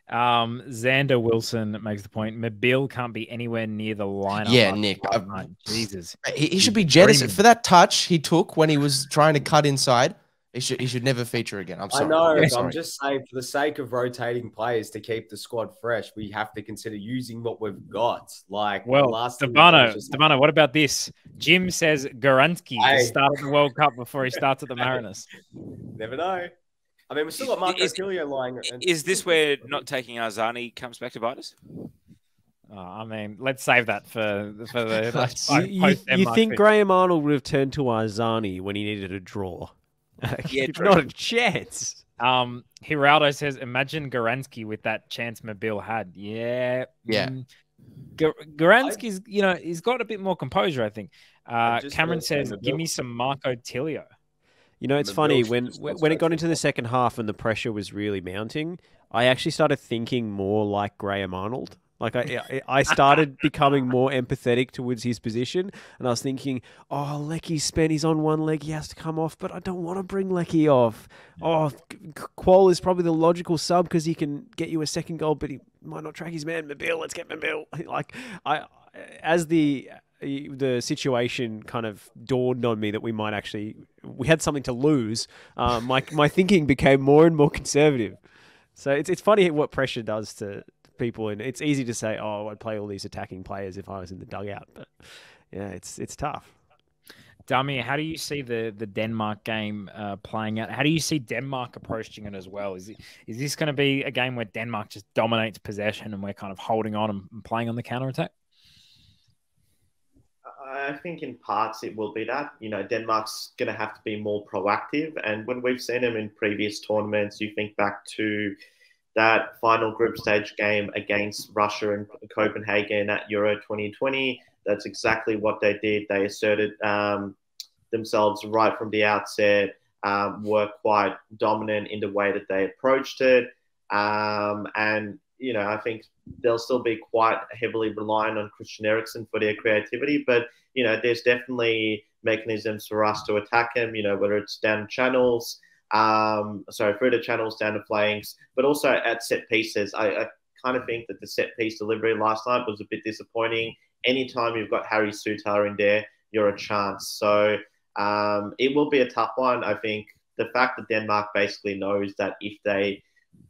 Xander Wilson makes the point. Mobile can't be anywhere near the lineup. Yeah, Nick. Jesus. He should be jettisoned for that touch he took when he was trying to cut inside. He should never feature again. I'm sorry. I know. I'm sorry. I'm just saying, for the sake of rotating players to keep the squad fresh, we have to consider using what we've got. Like, Stabano, what about this? Jim says Garansky to start at the World Cup before he starts at the Mariners. Never know. I mean, we've still got Marco Tilio lying. Is this where not taking Arzani comes back to bite us? I mean, let's save that for the you think Graham Arnold would have turned to Arzani when he needed a draw? Yeah, not a chance. Hiraldo says, imagine Garansky with that chance Mobile had. Yeah. Garansky's, he's got a bit more composure, I think. Cameron says, give me some Marco Tilio. It's funny, when it got into the second half and the pressure was really mounting, I actually started thinking more like Graham Arnold. Like I started becoming more empathetic towards his position, and I was thinking, Lecky's spent, he's on one leg, he has to come off, but I don't want to bring Lecky off. Qual is probably the logical sub because he can get you a second goal, but he might not track his man. Mobile, let's get Mobile. As the situation kind of dawned on me that we had something to lose, my thinking became more and more conservative. So it's funny what pressure does to people, and it's easy to say, I'd play all these attacking players if I was in the dugout, but yeah, it's tough. Dami, how do you see the Denmark game playing out? How do you see Denmark approaching it as well? Is this going to be a game where Denmark just dominates possession and we're kind of holding on and playing on the counterattack? I think in parts it will be that. Denmark's going to have to be more proactive, and when we've seen them in previous tournaments, you think back to that final group stage game against Russia and Copenhagen at Euro 2020. That's exactly what they did. They asserted themselves right from the outset, were quite dominant in the way that they approached it. And, I think they'll still be quite heavily reliant on Christian Eriksen for their creativity. But, there's definitely mechanisms for us to attack him, whether it's down channels, through the channels down the flanks, but also at set pieces. I kind of think that the set piece delivery last night was a bit disappointing. Anytime you've got Harry Souttar in there, you're a chance. So it will be a tough one. I think the fact that Denmark basically knows that if they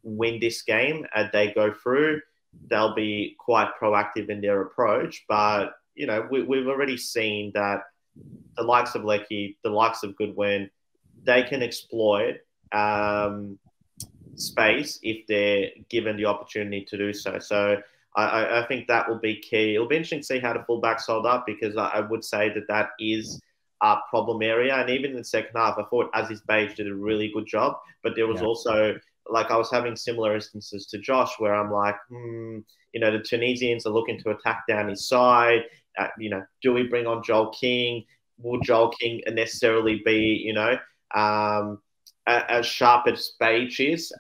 win this game and they go through, they'll be quite proactive in their approach. But, we've already seen that the likes of Leckie, the likes of Goodwin, they can exploit space if they're given the opportunity to do so. So I think that will be key. It'll be interesting to see how the fullbacks hold up, because I would say that is a problem area. And even in the second half, I thought Aziz Beige did a really good job. But there was also, like, I was having similar instances to Josh where I'm like, the Tunisians are looking to attack down his side. Do we bring on Joel King? Will Joel King necessarily be, as sharp as Beige is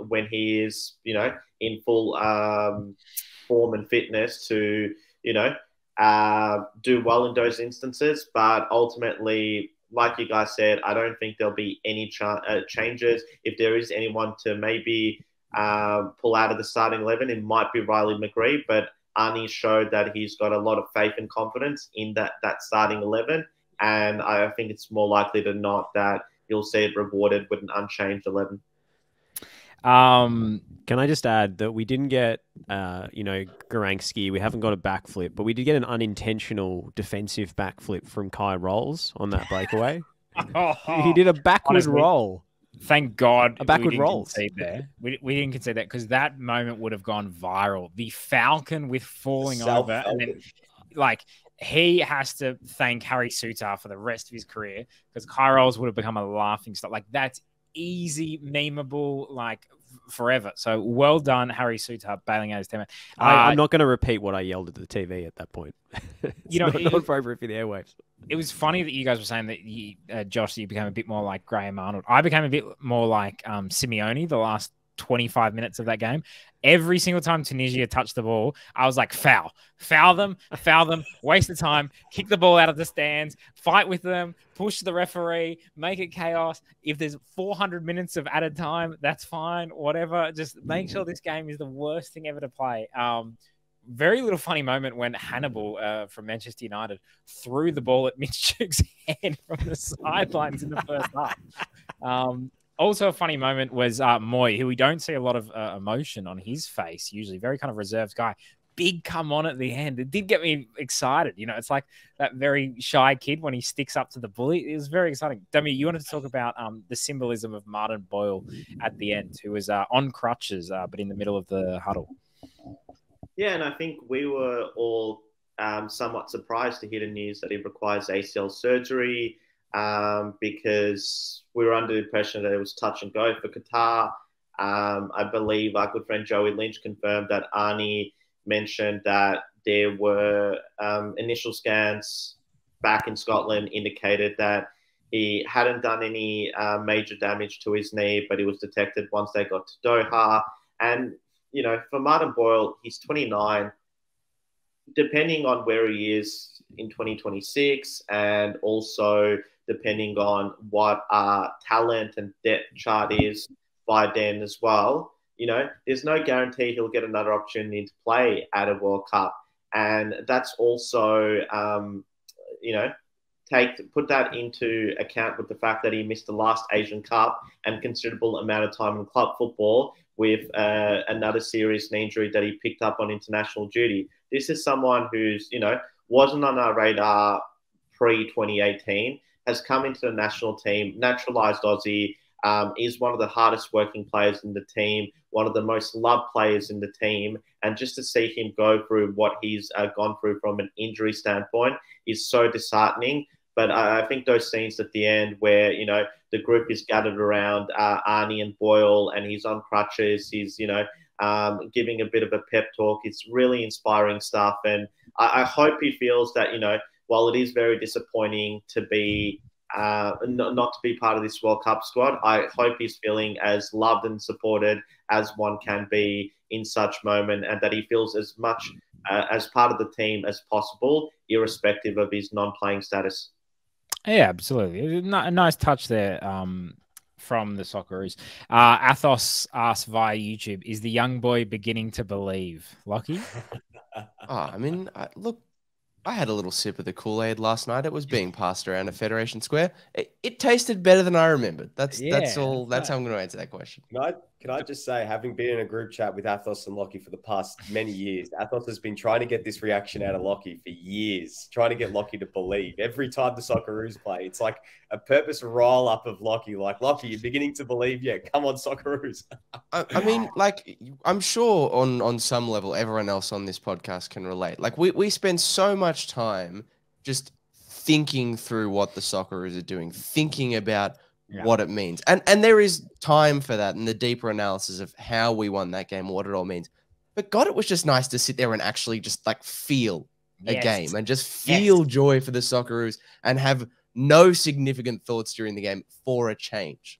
when he is, in full form and fitness to, do well in those instances? But ultimately, like you guys said, I don't think there'll be any changes. If there is anyone to maybe pull out of the starting 11, it might be Riley McGree, but Arnie showed that he's got a lot of faith and confidence in that starting 11, and I think it's more likely than not that you'll see it rewarded with an unchanged 11. Can I just add that we didn't get, Garansky. We haven't got a backflip, but we did get an unintentional defensive backflip from Kai Rolls on that breakaway. He did a backward roll. Thank God a backward roll there. We didn't concede that, because that moment would have gone viral. The Falcon with falling over, and then, like, he has to thank Harry Sutar for the rest of his career, because Kai Rolls would have become a laughing stock. Like, that's easy, memeable, like, forever. So well done, Harry Sutar, bailing out his teammate. I'm not going to repeat what I yelled at the TV at that point. It's not appropriate for the airwaves. It was funny that you guys were saying that Josh, you became a bit more like Graham Arnold. I became a bit more like Simeone the last 25 minutes of that game. Every single time Tunisia touched the ball, I was like, foul them, waste of time, kick the ball out of the stands, fight with them, push the referee, make it chaos. If there's 400 minutes of added time, that's fine, whatever. Just make sure this game is the worst thing ever to play. Very little funny moment when Hannibal from Manchester United threw the ball at Mitch Duke's head from the sidelines in the first half. Also, a funny moment was Moy, who we don't see a lot of emotion on his face, usually very kind of reserved guy. Big come on at the end. It did get me excited. It's like that very shy kid when he sticks up to the bully. It was very exciting. Demi, you wanted to talk about the symbolism of Martin Boyle at the end, who was on crutches, but in the middle of the huddle. Yeah, and I think we were all somewhat surprised to hear the news that he requires ACL surgery, because we were under the impression that it was touch and go for Qatar. I believe our good friend Joey Lynch confirmed that Arnie mentioned that there were initial scans back in Scotland indicated that he hadn't done any major damage to his knee, but it was detected once they got to Doha. And, for Martin Boyle, he's 29. Depending on where he is in 2026, and also depending on what our talent and depth chart is by then as well, there's no guarantee he'll get another opportunity to play at a World Cup. And that's also, put that into account with the fact that he missed the last Asian Cup and considerable amount of time in club football with another serious knee injury that he picked up on international duty. This is someone who's, wasn't on our radar pre-2018, has come into the national team, naturalised Aussie, is one of the hardest working players in the team, one of the most loved players in the team. And just to see him go through what he's gone through from an injury standpoint is so disheartening. But I think those scenes at the end where, the group is gathered around Arnie and Boyle, and he's on crutches, he's, giving a bit of a pep talk. It's really inspiring stuff. And I hope he feels that, while it is very disappointing to be not to be part of this World Cup squad, I hope he's feeling as loved and supported as one can be in such moment, and that he feels as much as part of the team as possible, irrespective of his non-playing status. Yeah, absolutely. A nice touch there from the Socceroos. Athos asked via YouTube, is the young boy beginning to believe? Lockie? Look, I had a little sip of the Kool-Aid last night. It was being passed around at Federation Square. It tasted better than I remembered. That's all. That's how I'm going to answer that question. No, Can I just say, having been in a group chat with Athos and Lockie for the past many years, Athos has been trying to get this reaction out of Lockie for years, trying to get Lockie to believe. Every time the Socceroos play, it's like a purpose roll-up of Lockie. Like, Lockie, you're beginning to believe yet. Come on, Socceroos. I mean, like, I'm sure on some level, everyone else on this podcast can relate. Like, we spend so much time just thinking through what the Socceroos are doing, thinking about what it means. And there is time for that and the deeper analysis of how we won that game, what it all means. But God, it was just nice to sit there and actually just like feel a game and just feel joy for the Socceroos and have no significant thoughts during the game for a change.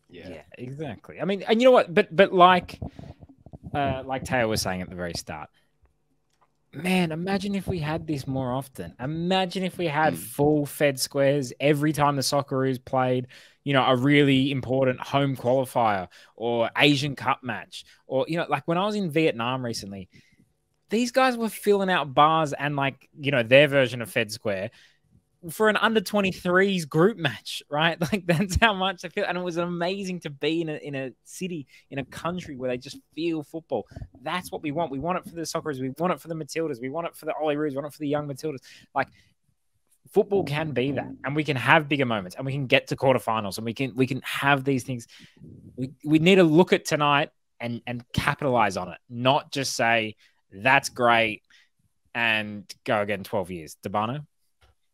Yeah, exactly. I mean, and you know what? But like Teo was saying at the very start, man, imagine if we had this more often. Imagine if we had full fed squares every time the Socceroos played, you know, a really important home qualifier or Asian Cup match. Or, you know, like when I was in Vietnam recently, these guys were filling out bars and like, you know, their version of fed square for an under 23s group match, right? Like that's how much I feel. And it was amazing to be in a city, in a country where they just feel football. That's what we want. We want it for the Socceroos. We want it for the Matildas. We want it for the Olyroos. We want it for the young Matildas. Like football can be that, and we can have bigger moments, and we can get to quarterfinals, and we can have these things. We need to look at tonight and capitalize on it, not just say that's great and go again 12 years. Debano?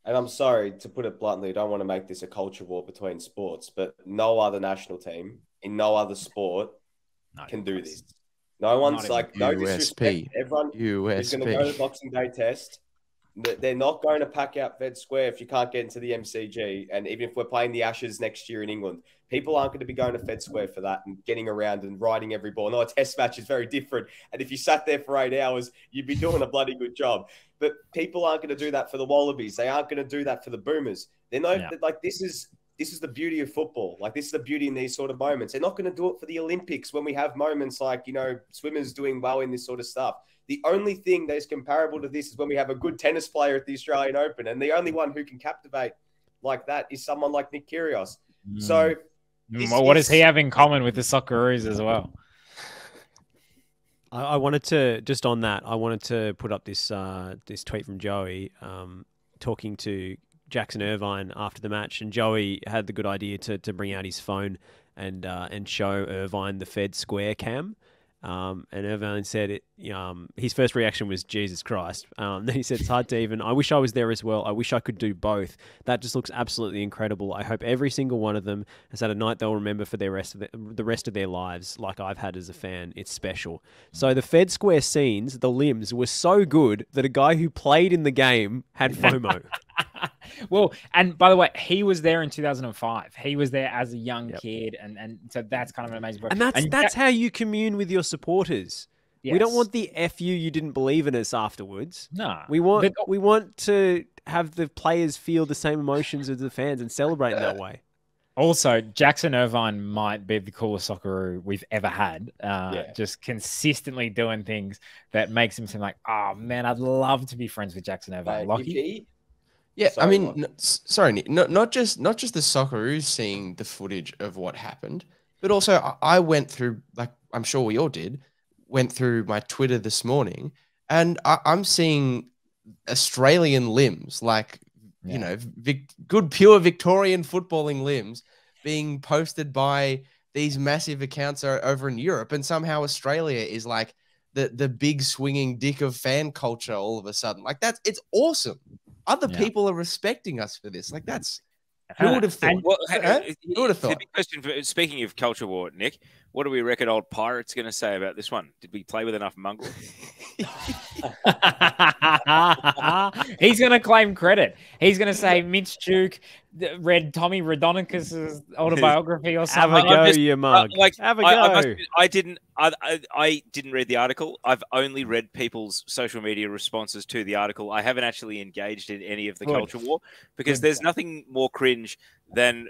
And I'm sorry to put it bluntly, I don't want to make this a culture war between sports, but no other national team in no other sport can do this. No one's like, no disrespect. Everyone is going to go to the Boxing Day test. They're not going to pack out Fed Square if you can't get into the MCG. And even if we're playing the Ashes next year in England, people aren't going to be going to Fed Square for that and getting around and riding every ball. No, a test match is very different. And if you sat there for 8 hours, you'd be doing a bloody good job. But people aren't going to do that for the Wallabies. They aren't going to do that for the Boomers. They're not like this is the beauty of football. Like this is the beauty in these sort of moments. They're not going to do it for the Olympics when we have moments like, you know, swimmers doing well in this sort of stuff. The only thing that is comparable to this is when we have a good tennis player at the Australian Open, and the only one who can captivate like that is someone like Nick Kyrgios. So, what does he have in common with the Socceroos as well? I wanted to just on that. I wanted to put up this this tweet from Joey talking to Jackson Irvine after the match, and Joey had the good idea to bring out his phone and show Irvine the Fed Square cam. And Irvine said it. His first reaction was Jesus Christ. Then he said, "It's hard to even. I wish I was there as well. I wish I could do both. That just looks absolutely incredible. I hope every single one of them has had a night they'll remember for the rest of their lives, like I've had as a fan. It's special." So the Fed Square scenes, the limbs were so good that a guy who played in the game had FOMO. Well, and by the way, he was there in 2005. He was there as a young kid, and so that's kind of an amazing. And that's how you commune with your supporters. Yes. We don't want the F you didn't believe in us afterwards. No, we want to have the players feel the same emotions as the fans and celebrate in that way. Also, Jackson Irvine might be the coolest Socceroo we've ever had. Just consistently doing things that makes him seem like, oh man, I'd love to be friends with Jackson Irvine. Lockie? Yeah, sorry, I mean, sorry, Nick, not just the Socceroos seeing the footage of what happened, but also I went through, like I'm sure we all did, went through my Twitter this morning, and I'm seeing Australian limbs, like, you know, good pure Victorian footballing limbs being posted by these massive accounts over in Europe, and somehow Australia is like the big swinging dick of fan culture all of a sudden. Like it's awesome. Other people are respecting us for this. Like who would have thought? Who would have thought? The big question, speaking of culture war, Nick, what do we reckon old Pirate's going to say about this one? Did we play with enough mongrel? He's going to claim credit. He's going to say Mitch Duke read Tommy Rodonicus's autobiography or something. Have a go, you mug. Have a go. I didn't read the article. I've only read people's social media responses to the article. I haven't actually engaged in any of the culture war because there's nothing more cringe than,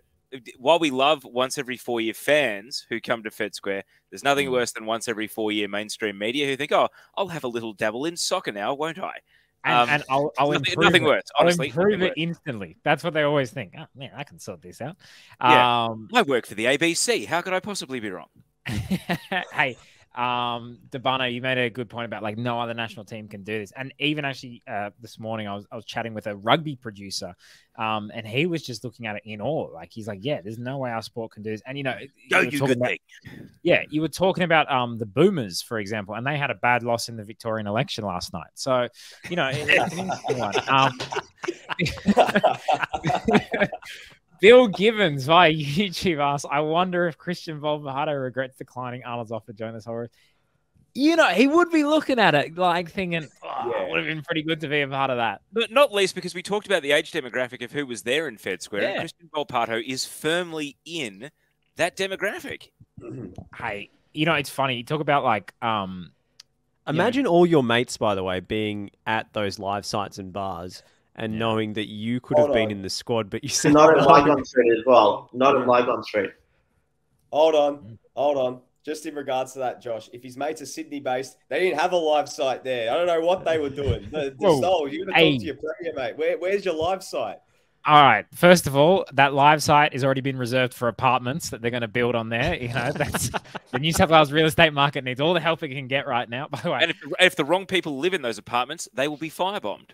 while we love once every 4 year fans who come to Fed Square, there's nothing worse than once every 4 year mainstream media who think, oh, I'll have a little dabble in soccer now, won't I? And I'll nothing worse, honestly. I'll improve it instantly. That's what they always think. Oh, man, I can sort this out. I work for the ABC. How could I possibly be wrong? Hey, Debano, you made a good point about like no other national team can do this. And even actually this morning I was chatting with a rugby producer, and he was just looking at it in awe. Like he's like, yeah, there's no way our sport can do this. And you were talking about the Boomers, for example, and they had a bad loss in the Victorian election last night. So, it's an interesting one. Bill Gibbons via YouTube asks, I wonder if Christian Volpato regrets declining Arnold's offer to join this horror. He would be looking at it like thinking, it would have been pretty good to be a part of that. But not least because we talked about the age demographic of who was there in Fed Square. And Christian Volpato is firmly in that demographic. Hey, it's funny. You talk about like... Imagine all your mates, by the way, being at those live sites and bars and knowing that you could have been in the squad, but you said not in Lygon Street as well. Not in Lygon Street. Hold on. Just in regards to that, Josh, if his mates are Sydney-based, they didn't have a live site there. I don't know what they were doing. The Soul, you're going to talk to your premier, mate. Where's your live site? All right. First of all, that live site has already been reserved for apartments that they're going to build on there. That's the New South Wales real estate market needs all the help it can get right now. By the way, and if the wrong people live in those apartments, they will be firebombed.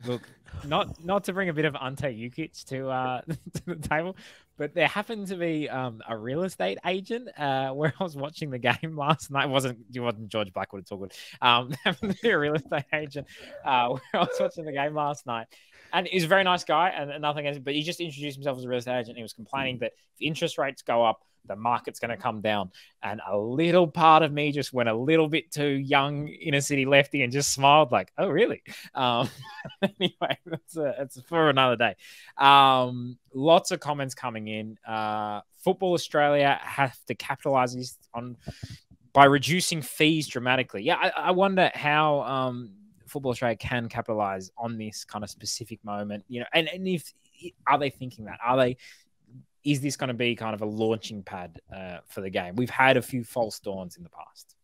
Look, not to bring a bit of Ante Jukic to the table, but there happened to be a real estate agent where I was watching the game last night. It wasn't George Blackwood at all. There happened to be a real estate agent where I was watching the game last night. And he's a very nice guy and nothing else, but he just introduced himself as a real estate agent. He was complaining that if interest rates go up, the market's going to come down. And a little part of me just went a little bit too young inner city lefty and just smiled like, oh, really? Anyway, that's for another day. Lots of comments coming in. Football Australia have to capitalize by reducing fees dramatically. Yeah, I wonder how Football Australia can capitalize on this kind of specific moment, and if are they thinking that? Is this going to be kind of a launching pad for the game? We've had a few false dawns in the past.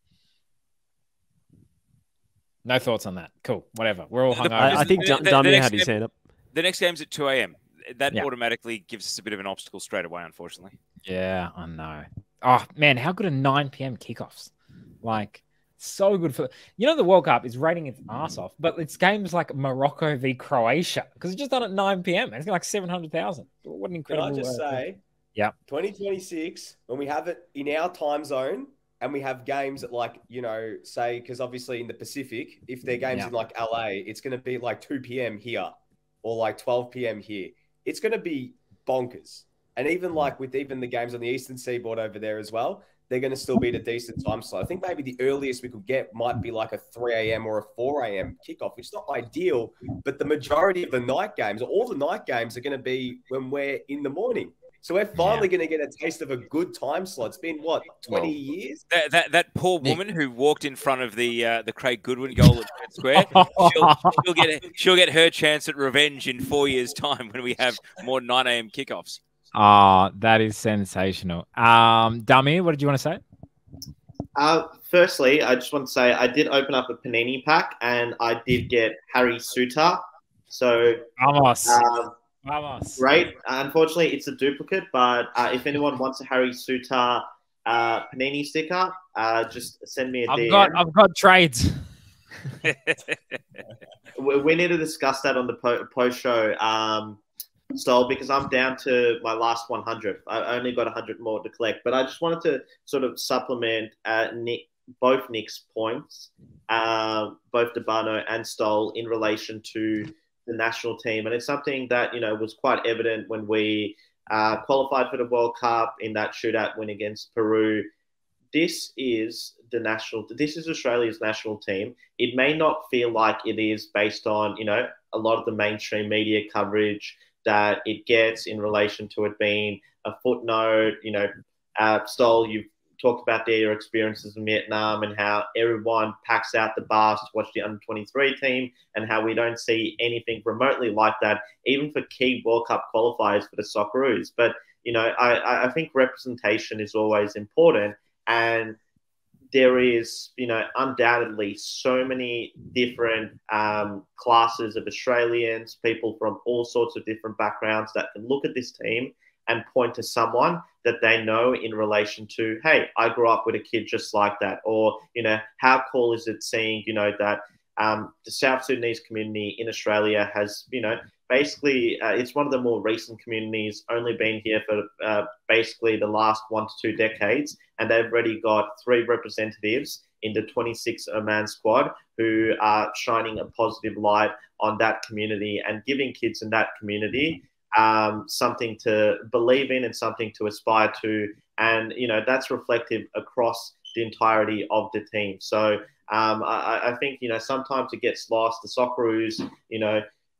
No thoughts on that. Cool. Whatever. We're all hungover. I think Dummy had his hand up. The next game's at 2 a.m. That automatically gives us a bit of an obstacle straight away, unfortunately. Yeah, I know. Oh, man, how good are 9 p.m. kickoffs? Like, so good for... the World Cup is rating its ass off, but it's games like Morocco v Croatia, because it's just done at 9 p.m. It's like 700,000. What an incredible... Can I just say... 2026, when we have it in our time zone, and we have games at like, say, because obviously in the Pacific, if they're games in like LA, it's going to be like 2 p.m. here or like 12 p.m. here. It's going to be bonkers. And even like with even the games on the Eastern Seaboard over there as well, they're going to still be at a decent time slot. I think maybe the earliest we could get might be like a 3 a.m. or a 4 a.m. kickoff, which is not ideal, but the majority of the night games, all the night games are going to be when we're in the morning. So we're finally going to get a taste of a good time slot. It's been, 20 years? That poor woman who walked in front of the Craig Goodwin goal at Fed Square, she'll get her chance at revenge in 4 years' time when we have more 9 a.m. kickoffs. That is sensational. Damir, what did you want to say? Firstly, I just want to say I did open up a Panini pack and I did get Harry Suter. So, Vamos. Great. Unfortunately, it's a duplicate, but if anyone wants a Harry Suter Panini sticker, just send me a DM. I've got trades. We need to discuss that on the post-show style because I'm down to my last 100. I only got 100 more to collect, but I just wanted to sort of supplement both Nick's points, both Debano and Stoll, in relation to the national team. And it's something that, was quite evident when we qualified for the World Cup in that shootout win against Peru. This is Australia's national team. It may not feel like it is based on, a lot of the mainstream media coverage that it gets in relation to it being a footnote. Stoll, you've talked about your experiences in Vietnam and how everyone packs out the bars to watch the under-23 team and how we don't see anything remotely like that, even for key World Cup qualifiers for the Socceroos. But, I think representation is always important. And there is, undoubtedly so many different classes of Australians, people from all sorts of different backgrounds that can look at this team and point to someone that they know in relation to, hey, I grew up with a kid just like that. Or, how cool is it seeing, that the South Sudanese community in Australia has, basically, it's one of the more recent communities, only been here for basically the last 1 to 2 decades. And they've already got 3 representatives in the 26-man squad who are shining a positive light on that community and giving kids in that community something to believe in and something to aspire to. And, that's reflective across the entirety of the team. So I think, sometimes it gets lost. The Socceroos,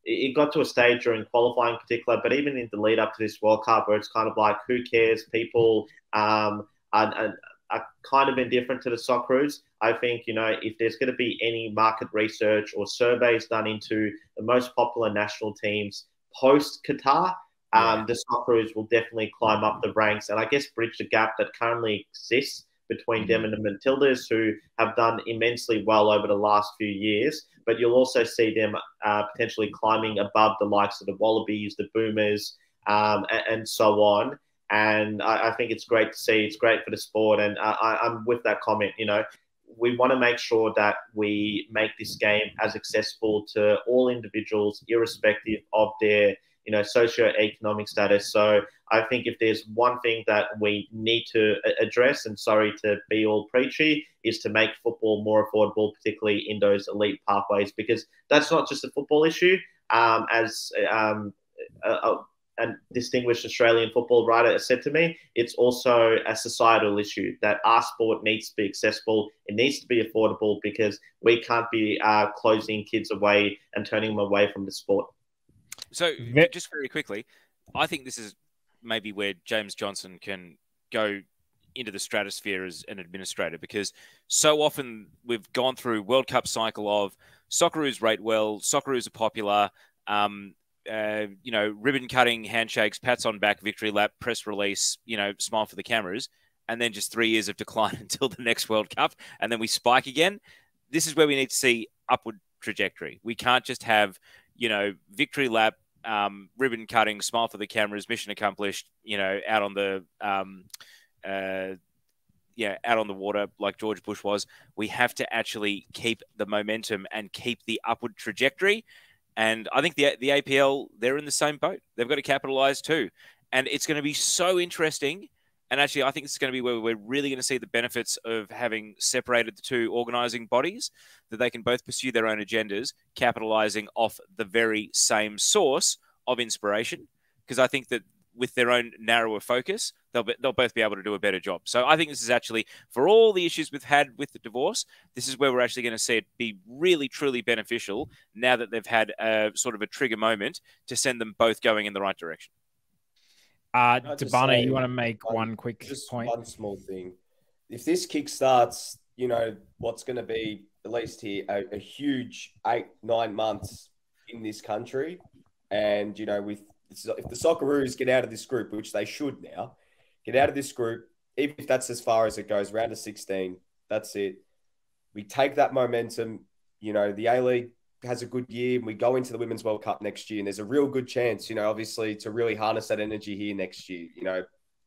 it got to a stage during qualifying in particular, but even in the lead up to this World Cup where it's kind of like, who cares? People are kind of indifferent to the Socceroos. I think, if there's going to be any market research or surveys done into the most popular national teams post-Qatar, the Socceroos will definitely climb up the ranks and I guess bridge the gap that currently exists between them and the Matildas, who have done immensely well over the last few years. But you'll also see them potentially climbing above the likes of the Wallabies, the Boomers, and so on. And I think it's great to see. It's great for the sport. And I'm with that comment. We want to make sure that we make this game as accessible to all individuals, irrespective of their socioeconomic status. So I think if there's one thing that we need to address, and sorry to be all preachy, is to make football more affordable, particularly in those elite pathways, because that's not just a football issue. As a distinguished Australian football writer has said to me, it's also a societal issue that our sport needs to be accessible. It needs to be affordable because we can't be closing kids away and turning them away from the sport. So just very quickly, I think this is maybe where James Johnson can go into the stratosphere as an administrator, because so often we've gone through World Cup cycle of Socceroos rate well, Socceroos are popular, ribbon cutting, handshakes, pats on back, victory lap, press release, smile for the cameras, and then just 3 years of decline until the next World Cup, and then we spike again. This is where we need to see upward trajectory. We can't just have victory lap, ribbon cutting, smile for the cameras, mission accomplished, out on the out on the water like George Bush was. We have to actually keep the momentum and keep the upward trajectory. And I think the APL, they're in the same boat. They've got to capitalize too. And it's going to be so interesting. And actually, I think this is going to be where we're really going to see the benefits of having separated the two organising bodies, that they can both pursue their own agendas, capitalising off the very same source of inspiration. Because I think that with their own narrower focus, they'll both be able to do a better job. So I think this is actually, for all the issues we've had with the divorce, this is where we're actually going to see it be really, truly beneficial now that they've had a sort of a trigger moment to send them both going in the right direction. Tabana, you want to make one quick point? One small thing. If this kickstarts, what's going to be at least here a huge 8-9 months in this country, and if the Socceroos get out of this group, which they should now, get out of this group, even if that's as far as it goes, round of 16, that's it. We take that momentum. The A-League has a good year, and we go into the Women's World Cup next year, and there's a real good chance, obviously, to really harness that energy here next year.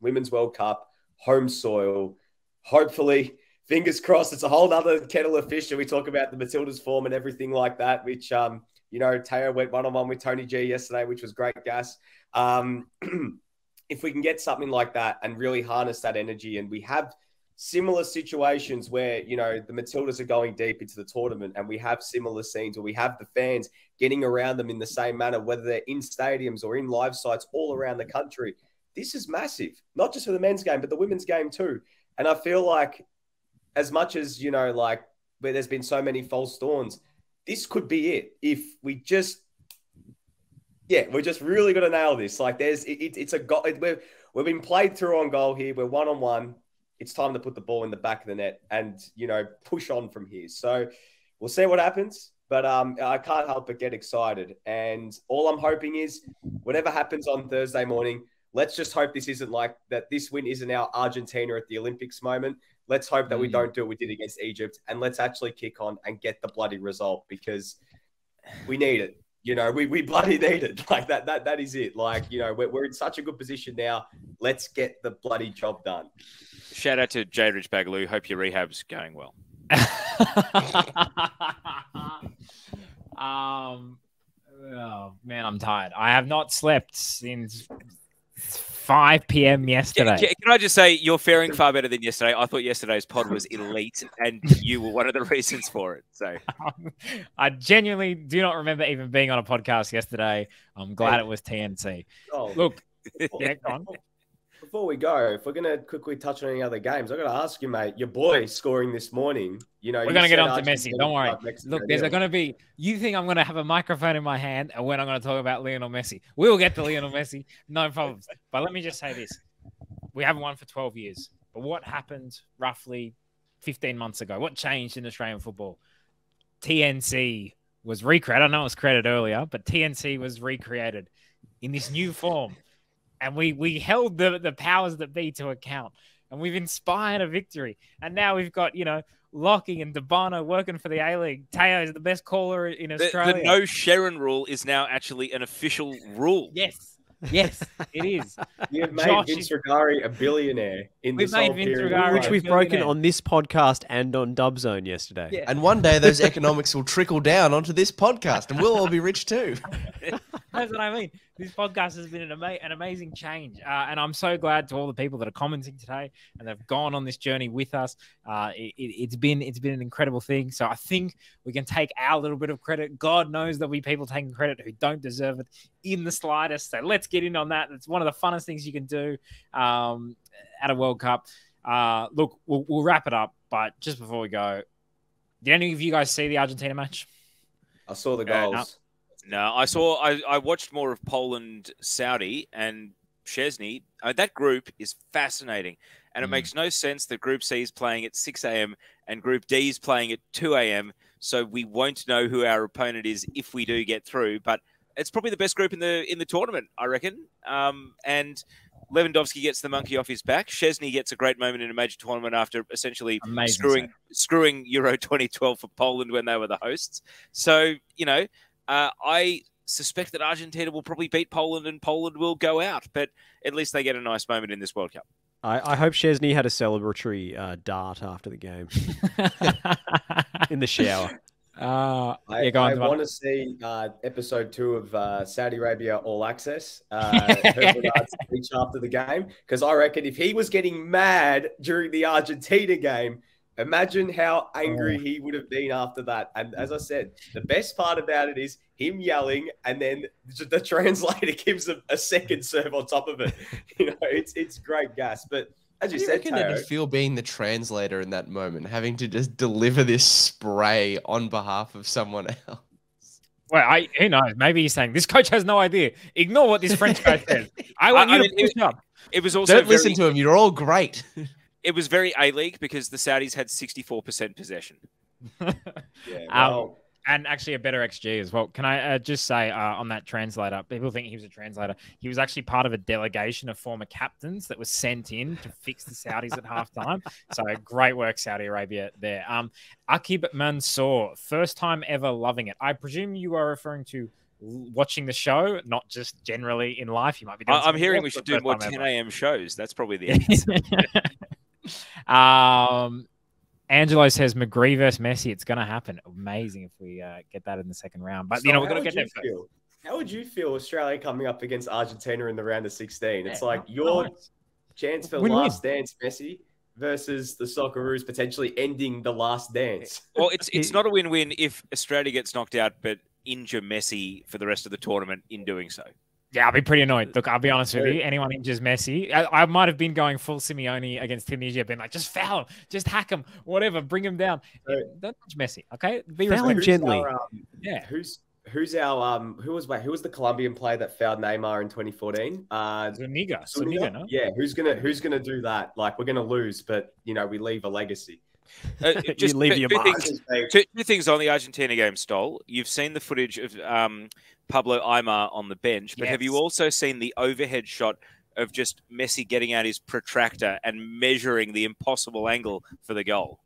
Women's World Cup, home soil, hopefully, fingers crossed, it's a whole other kettle of fish. And we talk about the Matildas form and everything like that, which, Teo went one-on-one with Tony G yesterday, which was great gas. If we can get something like that and really harness that energy, and we have similar situations where, the Matildas are going deep into the tournament, and we have similar scenes where we have the fans getting around them in the same manner, whether they're in stadiums or in live sites all around the country. This is massive, not just for the men's game, but the women's game too. And I feel like, as much as, where there's been so many false dawns, this could be it. If we just, we're just really going to nail this. Like it's a goal. We've been played through on goal here. We're 1-on-1. It's time to put the ball in the back of the net and, push on from here. So we'll see what happens, but I can't help but get excited. And all I'm hoping is whatever happens on Thursday morning, let's just hope this isn't like that. This win isn't our Argentina at the Olympics moment. Let's hope that we don't do what we did against Egypt, and let's actually kick on and get the bloody result, because we need it. You know, we bloody need it. Like that is it. Like, you know, we're in such a good position now. Let's get the bloody job done. Shout out to J. Rich Bagaloo. Hope your rehab's going well. Oh man, I'm tired. I have not slept since 5 p.m. yesterday. Can I just say you're faring far better than yesterday? I thought yesterday's pod was elite, and you were one of the reasons for it. So I genuinely do not remember even being on a podcast yesterday. I'm glad it was TNC. Oh, Look, yeah, go on. Before we go, if we're going to quickly touch on any other games, I've got to ask you, mate, your boy scoring this morning, you know, we're going to get on to Messi. Don't worry. Look, there's going to be, you think I'm going to have a microphone in my hand and when I'm going to talk about Lionel Messi. We'll get to Lionel Messi. No problems. But let me just say this. We haven't won for 12 years. But what happened roughly 15 months ago? What changed in Australian football? TNC was recreated. I know it was created earlier, but TNC was recreated in this new form. And we held the powers that be to account. And we've inspired a victory. And now we've got, you know, Lockie and Debano working for the A-League. Teo is the best caller in Australia. The no Sharon rule is now actually an official rule. Yes. Yes, it is. You've made Vince Regari a billionaire in this whole period. Which we've broken on this podcast and on Dubzone yesterday. Yeah. And one day those economics will trickle down onto this podcast and we'll all be rich too. That's what I mean. This podcast has been an amazing change. And I'm so glad to all the people that are commenting today and they've gone on this journey with us. It's been an incredible thing. So I think we can take our little bit of credit. God knows there'll be people taking credit who don't deserve it in the slightest. So let's get in on that. It's one of the funnest things you can do at a World Cup. Look, we'll wrap it up. But just before we go, did any of you guys see the Argentina match? I saw the goals. No, I watched more of Poland, Saudi, and Szczesny. That group is fascinating. And it makes no sense that Group C is playing at 6 a.m. and Group D is playing at 2 a.m. So we won't know who our opponent is if we do get through. But it's probably the best group in the tournament, I reckon. And Lewandowski gets the monkey off his back. Szczesny gets a great moment in a major tournament after essentially screwing Euro 2012 for Poland when they were the hosts. So, you know, I suspect that Argentina will probably beat Poland and Poland will go out, but at least they get a nice moment in this World Cup. I hope Szczesny had a celebratory dart after the game in the shower. I want to see episode 2 of Saudi Arabia All Access. Speech after the game, because I reckon if he was getting mad during the Argentina game, imagine how angry he would have been after that. And as I said, the best part about it is him yelling, and then the translator gives him a second serve on top of it. You know, it's great gas. But as you said, Teo, it'd feel being the translator in that moment, having to just deliver this spray on behalf of someone else. Well, who knows? Maybe he's saying this coach has no idea. Ignore what this French coach says. I want you to push up. It was also don't listen to him. You're all great. It was very A-League because the Saudis had 64% possession. And actually a better XG as well. Can I just say on that translator, people think he was a translator. He was actually part of a delegation of former captains that was sent in to fix the Saudis at halftime. So great work, Saudi Arabia there. Akib Mansour, first time ever loving it. I presume you are referring to watching the show, not just generally in life. You might be doing I'm hearing we should do more 10 a.m. shows. That's probably the answer. Angelo says McGree versus Messi. It's going to happen. Amazing if we get that in the second round. But, we're going to get there first. How would you feel Australia coming up against Argentina in the round of 16? It's like your chance for last dance, Messi, versus the Socceroos potentially ending the last dance. Well, it's not a win-win if Australia gets knocked out, but injure Messi for the rest of the tournament in doing so. Yeah, I'll be pretty annoyed. Look, I'll be honest with you. Anyone injures Messi, I might have been going full Simeone against Tunisia, been like, just foul him, just hack him, whatever, bring him down. Don't touch Messi, okay? Be foul him gently. Who was the Colombian player that fouled Neymar in 2014? Zuniga, no? Yeah, who's gonna do that? Like, we're gonna lose, but you know, we leave a legacy. Just two things on the Argentina game, Stoll. You've seen the footage of Pablo Aimar on the bench, but have you also seen the overhead shot of just Messi getting out his protractor and measuring the impossible angle for the goal?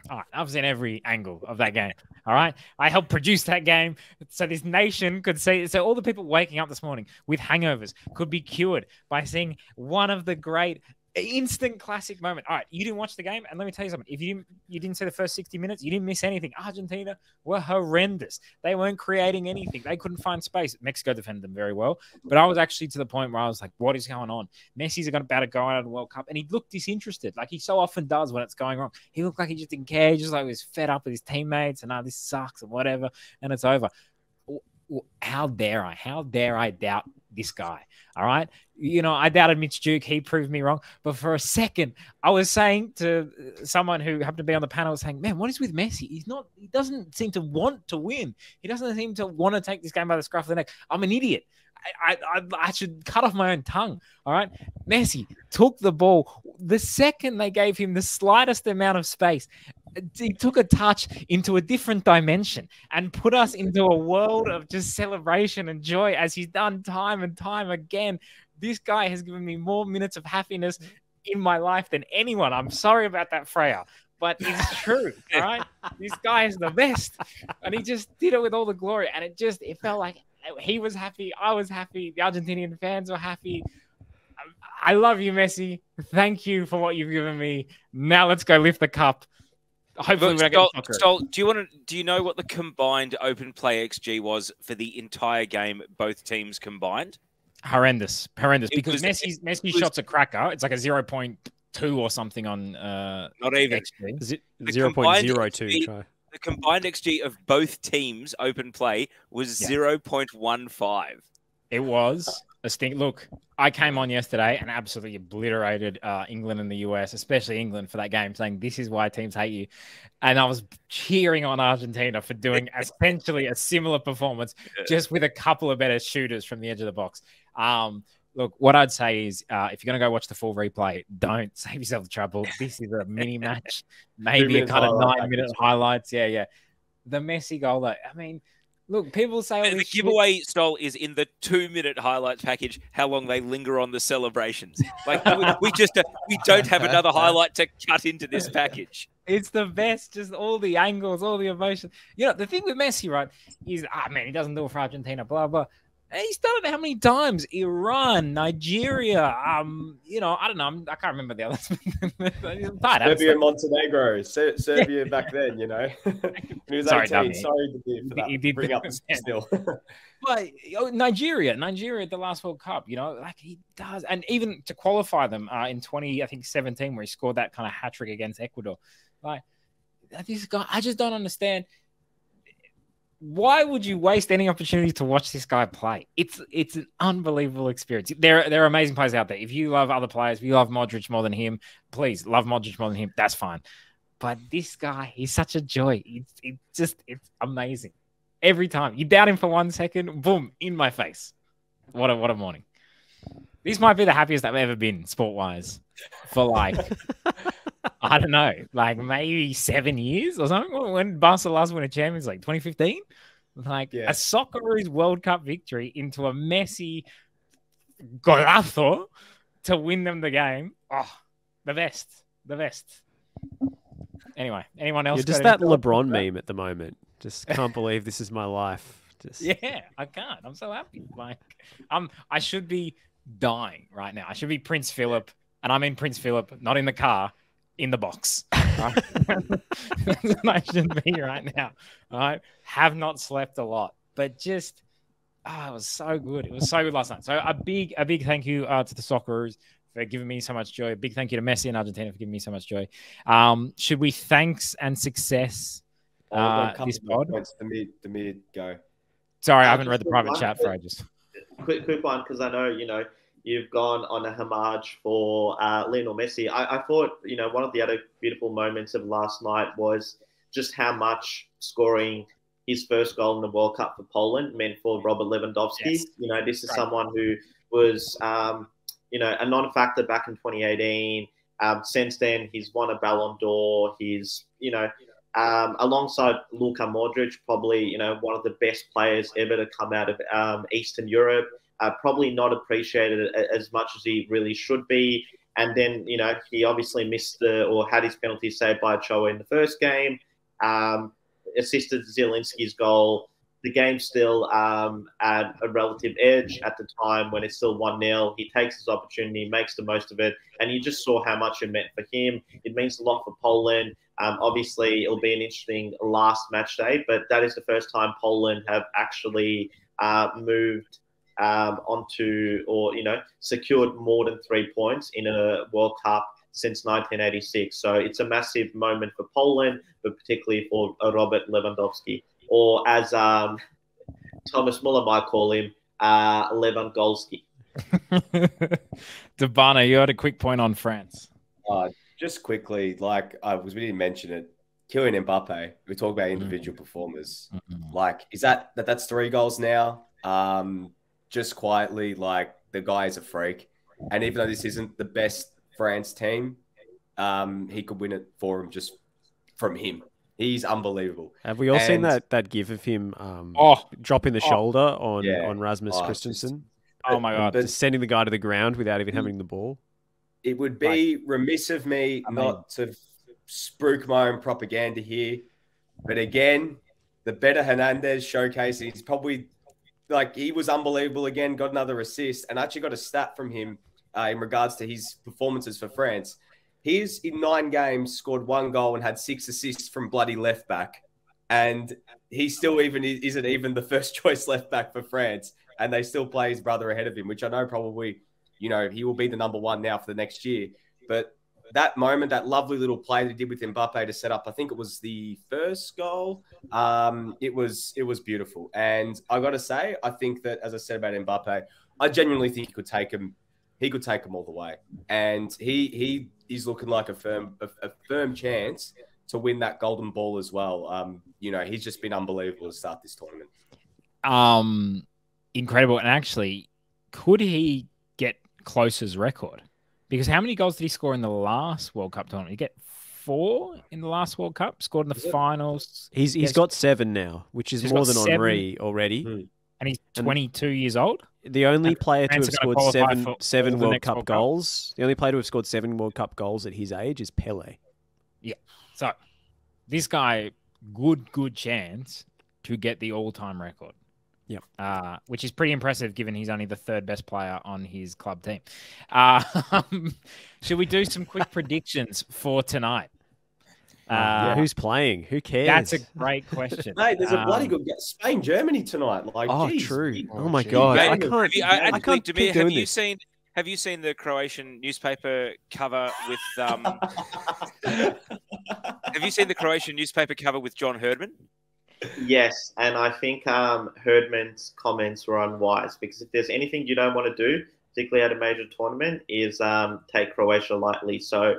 All right, I've seen every angle of that game. All right. I helped produce that game so this nation could see. So all the people waking up this morning with hangovers could be cured by seeing one of the great instant classic moment. All right, you didn't watch the game, and let me tell you something. If you didn't see the first 60 minutes, you didn't miss anything. Argentina were horrendous. They weren't creating anything. They couldn't find space. Mexico defended them very well, but I was actually to the point where I was like, "What is going on?" Messi's about to go out of the World Cup, and he looked disinterested, like he so often does when it's going wrong. He looked like he just didn't care. He just like he was fed up with his teammates, and this sucks and whatever, and it's over. How dare I? How dare I doubt this guy? All right. I doubted Mitch Duke. He proved me wrong. But for a second, I was saying to someone who happened to be on the panel, saying, man, what is with Messi? He doesn't seem to want to win. He doesn't seem to want to take this game by the scruff of the neck. I'm an idiot. I should cut off my own tongue. All right. Messi took the ball. The second they gave him the slightest amount of space, he took a touch into a different dimension and put us into a world of just celebration and joy, as he's done time and time again. This guy has given me more minutes of happiness in my life than anyone. I'm sorry about that, Freya, but it's true. All right. This guy is the best. And he just did it with all the glory. And it felt like he was happy. I was happy. The Argentinian fans were happy. I love you, Messi. Thank you for what you've given me. Now let's go lift the cup. Hopefully, we don't get Stoll, do you know what the combined open play XG was for the entire game, both teams combined? Horrendous. Because Messi's shot's a cracker. It's like a 0.2 or something on not even XG. 0.02. The combined XG of both teams open play was 0.15. It was a stink. Look, I came on yesterday and absolutely obliterated England and the US, especially England, for that game, saying this is why teams hate you. And I was cheering on Argentina for doing essentially a similar performance, just with a couple of better shooters from the edge of the box. Look, what I'd say is if you're going to go watch the full replay, don't save yourself the trouble. This is a mini match, maybe a kind of 9-minute highlights. Yeah. The Messi goal, though, I mean, look, people say the giveaway, Stoll, is in the 2-minute highlights package. How long they linger on the celebrations? Like we don't have another highlight to cut into this package. It's the best, just all the angles, all the emotion. The thing with Messi, right, is he doesn't do it for Argentina, blah blah. He's done it how many times? Iran, Nigeria, I don't know. I can't remember the others. Serbia, Montenegro, Serbia back then, He was 18. Sorry for that. He did bring up the still. But Nigeria at the last World Cup, like he does. And even to qualify them in 2017, where he scored that kind of hat-trick against Ecuador. Like, this guy, I just don't understand. Why would you waste any opportunity to watch this guy play? It's an unbelievable experience. There are amazing players out there. If you love other players, if you love Modric more than him, please love Modric more than him. That's fine. But this guy, he's such a joy. It's amazing. Every time you doubt him for 1 second, boom, in my face. What a morning. This might be the happiest I've ever been sport-wise for like, I don't know, like maybe 7 years or something. When Barcelona last won a Champions League, 2015? Like a Socceroos World Cup victory into a Messi golazo to win them the game. Oh, the best. Anyway, anyone else? You're just that LeBron meme at the moment. Just can't believe this is my life. Yeah, I can't. I'm so happy. Like, I should be dying right now. I should be Prince Philip, and I'm in Prince Philip, not in the car, in the box. Right? That's what I should be right now. All right, have not slept a lot, but just it was so good. It was so good last night. So a big thank you to the Socceroos for giving me so much joy. A big thank you to Messi and Argentina for giving me so much joy. Should we thanks and success this pod? The mid go. Sorry, I haven't read the private chat for ages. Quick one, because I know you've gone on a homage for Lionel Messi. I thought one of the other beautiful moments of last night was just how much scoring his first goal in the World Cup for Poland meant for Robert Lewandowski. Yes. This is someone who was a non-factor back in 2018. Since then, he's won a Ballon d'Or. He's alongside Luka Modric, probably one of the best players ever to come out of Eastern Europe. Probably not appreciated as much as he really should be. And then, he obviously missed or had his penalty saved by Ochoa in the first game, assisted Zielinski's goal. The game's still at a relative edge at the time when it's still 1-0. He takes his opportunity, makes the most of it, and you just saw how much it meant for him. It means a lot for Poland. Obviously, it'll be an interesting last match day, but that is the first time Poland have actually moved onto or, secured more than 3 points in a World Cup since 1986. So it's a massive moment for Poland, but particularly for Robert Lewandowski, or as Thomas Muller might call him, Lewandowski. Debana, you had a quick point on France. Just quickly, we didn't mention it. Kylian Mbappe, we talk about individual performers. Is that's 3 goals now? Just quietly, the guy is a freak. And even though this isn't the best France team, he could win it for him just from him. He's unbelievable. Have we all seen that gif of him dropping the shoulder on Rasmus Christensen? Oh my God. Just sending the guy to the ground without even having the ball. It would be remiss of me not to spruik my own propaganda here. But again, the better Hernandez showcase, he's probably he was unbelievable again, got another assist, and I actually got a stat from him in regards to his performances for France. He's in 9 games scored 1 goal and had 6 assists from bloody left back. And he still isn't even the first choice left back for France. And they still play his brother ahead of him, which I know probably, he will be the number 1 now for the next year. But that moment, that lovely little play that he did with Mbappe to set up, I think it was the first goal. It was beautiful. And I got to say, I think that, as I said about Mbappe, I genuinely think he could take him all the way. And he is looking like a firm chance to win that golden ball as well. He's just been unbelievable to start this tournament. Incredible. And actually, could he get Klose's record? Because how many goals did he score in the last World Cup tournament? Did he get 4 in the last World Cup? Scored in the finals? He's got 7 now, which is more than Henry already. And he's 22 years old? The only player to have scored seven World Cup goals. The only player to have scored 7 World Cup goals at his age is Pele. Yeah. So this guy, good chance to get the all-time record. Yep. Which is pretty impressive given he's only the 3rd best player on his club team. Should we do some quick predictions for tonight? Who's playing? Who cares? That's a great question. Mate, there's a bloody good Spain, Germany tonight. Geez. True. Oh my God. I can't keep doing this. Have you seen the Croatian newspaper cover with Have you seen the Croatian newspaper cover with John Herdman? Yes, and I think Herdman's comments were unwise, because if there's anything you don't want to do, particularly at a major tournament, is take Croatia lightly. So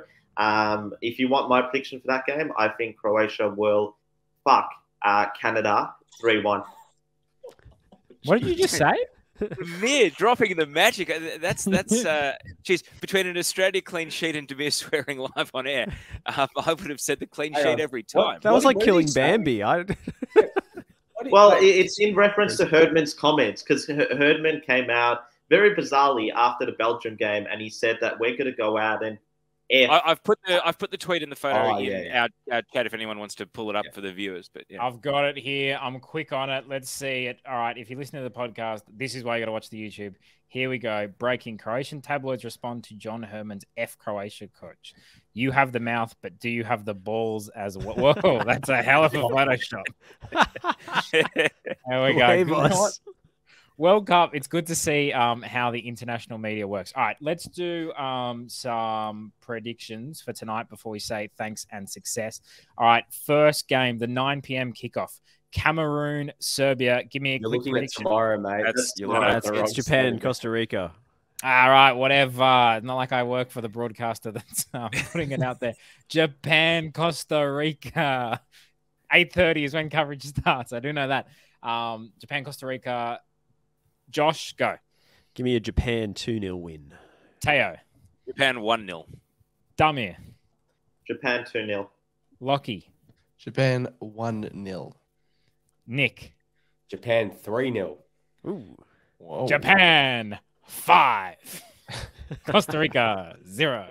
if you want my prediction for that game, I think Croatia will fuck Canada 3-1. What did you just say? Demir dropping the magic. That's geez, between an Australia clean sheet and Demir swearing live on air, I would have said the clean sheet every time. That was like killing Bambi. Well, it's in reference to Herdman's comments, because Herdman came out very bizarrely after the Belgium game, and he said that we're going to go out and I've put the tweet in the photo in our chat if anyone wants to pull it up for the viewers. But I've got it here. I'm quick on it. Let's see it. All right. If you listen to the podcast, this is why you got to watch the YouTube. Here we go. Breaking: Croatian tabloids respond to John Herman's F Croatia coach. You have the mouth, but do you have the balls as well? Whoa, that's a hell of a Photoshop. There we go. World Cup, it's good to see how the international media works. All right, let's do some predictions for tonight before we say thanks and success. All right, first game, the 9 p.m. kickoff. Cameroon, Serbia. Give me a quick prediction. Tomorrow, mate. It's Japan, Costa Rica. All right, whatever. Not like I work for the broadcaster that's putting it out there. Japan, Costa Rica. 8:30 is when coverage starts. I do know that. Japan, Costa Rica. Josh, go. Give me a Japan 2-0 win. Teo. Japan 1-0. Damir. Japan 2-0. Lockie. Japan 1-0. Nick. Japan 3-0. Ooh. Whoa. Japan 5. Costa Rica 0.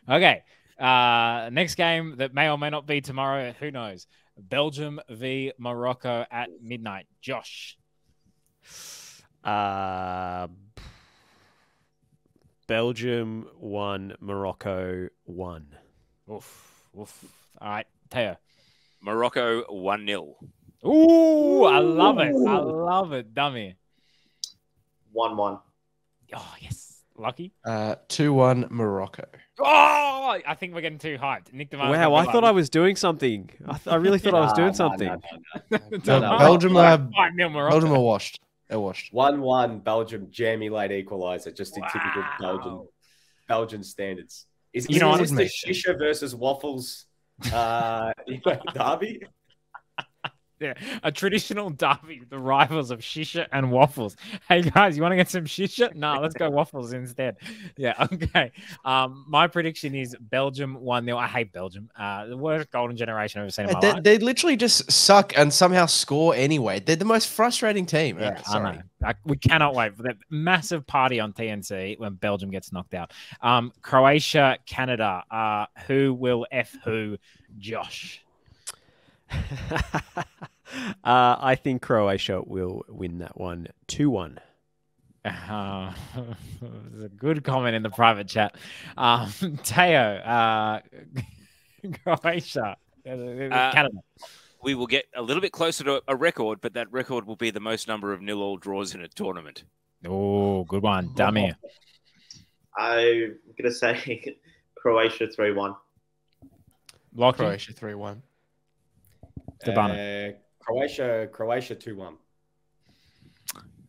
Okay. Next game that may or may not be tomorrow. Who knows? Belgium v Morocco at midnight. Josh. Belgium 1, Morocco 1. Oof. All right, Teo. Morocco 1-0. Ooh, I love it. I love it. Dummy. 1-1. Oh, yes. Lucky. 2-1 Morocco. Oh, I think we're getting too hyped. Nick DeMar. Wow, I thought I was doing something. I really thought I was doing something. Belgium, 5-0 Morocco. Belgium are washed. They're washed. 1-1 Belgium, Jamie late equaliser, just in typical Belgian standards. Is this the Shisha versus Waffles derby? Yeah, a traditional derby, the rivals of Shisha and Waffles. Hey guys, you want to get some Shisha? No, let's go Waffles instead. Yeah, okay. My prediction is Belgium 1-0. I hate Belgium. The worst golden generation I've ever seen in my life. They literally just suck and somehow score anyway. They're the most frustrating team. Yeah, sorry. I know. We cannot wait for that massive party on TNC when Belgium gets knocked out. Croatia, Canada. Who will F who? Josh. I think Croatia will win that one 2-1. There's a good comment in the private chat. Teo, Croatia, Canada. We will get a little bit closer to a record, but that record will be the most number of 0-0 draws in a tournament. Oh, good one. Dummy. I'm going to say Croatia 3-1. Croatia 3-1. Croatia 2-1.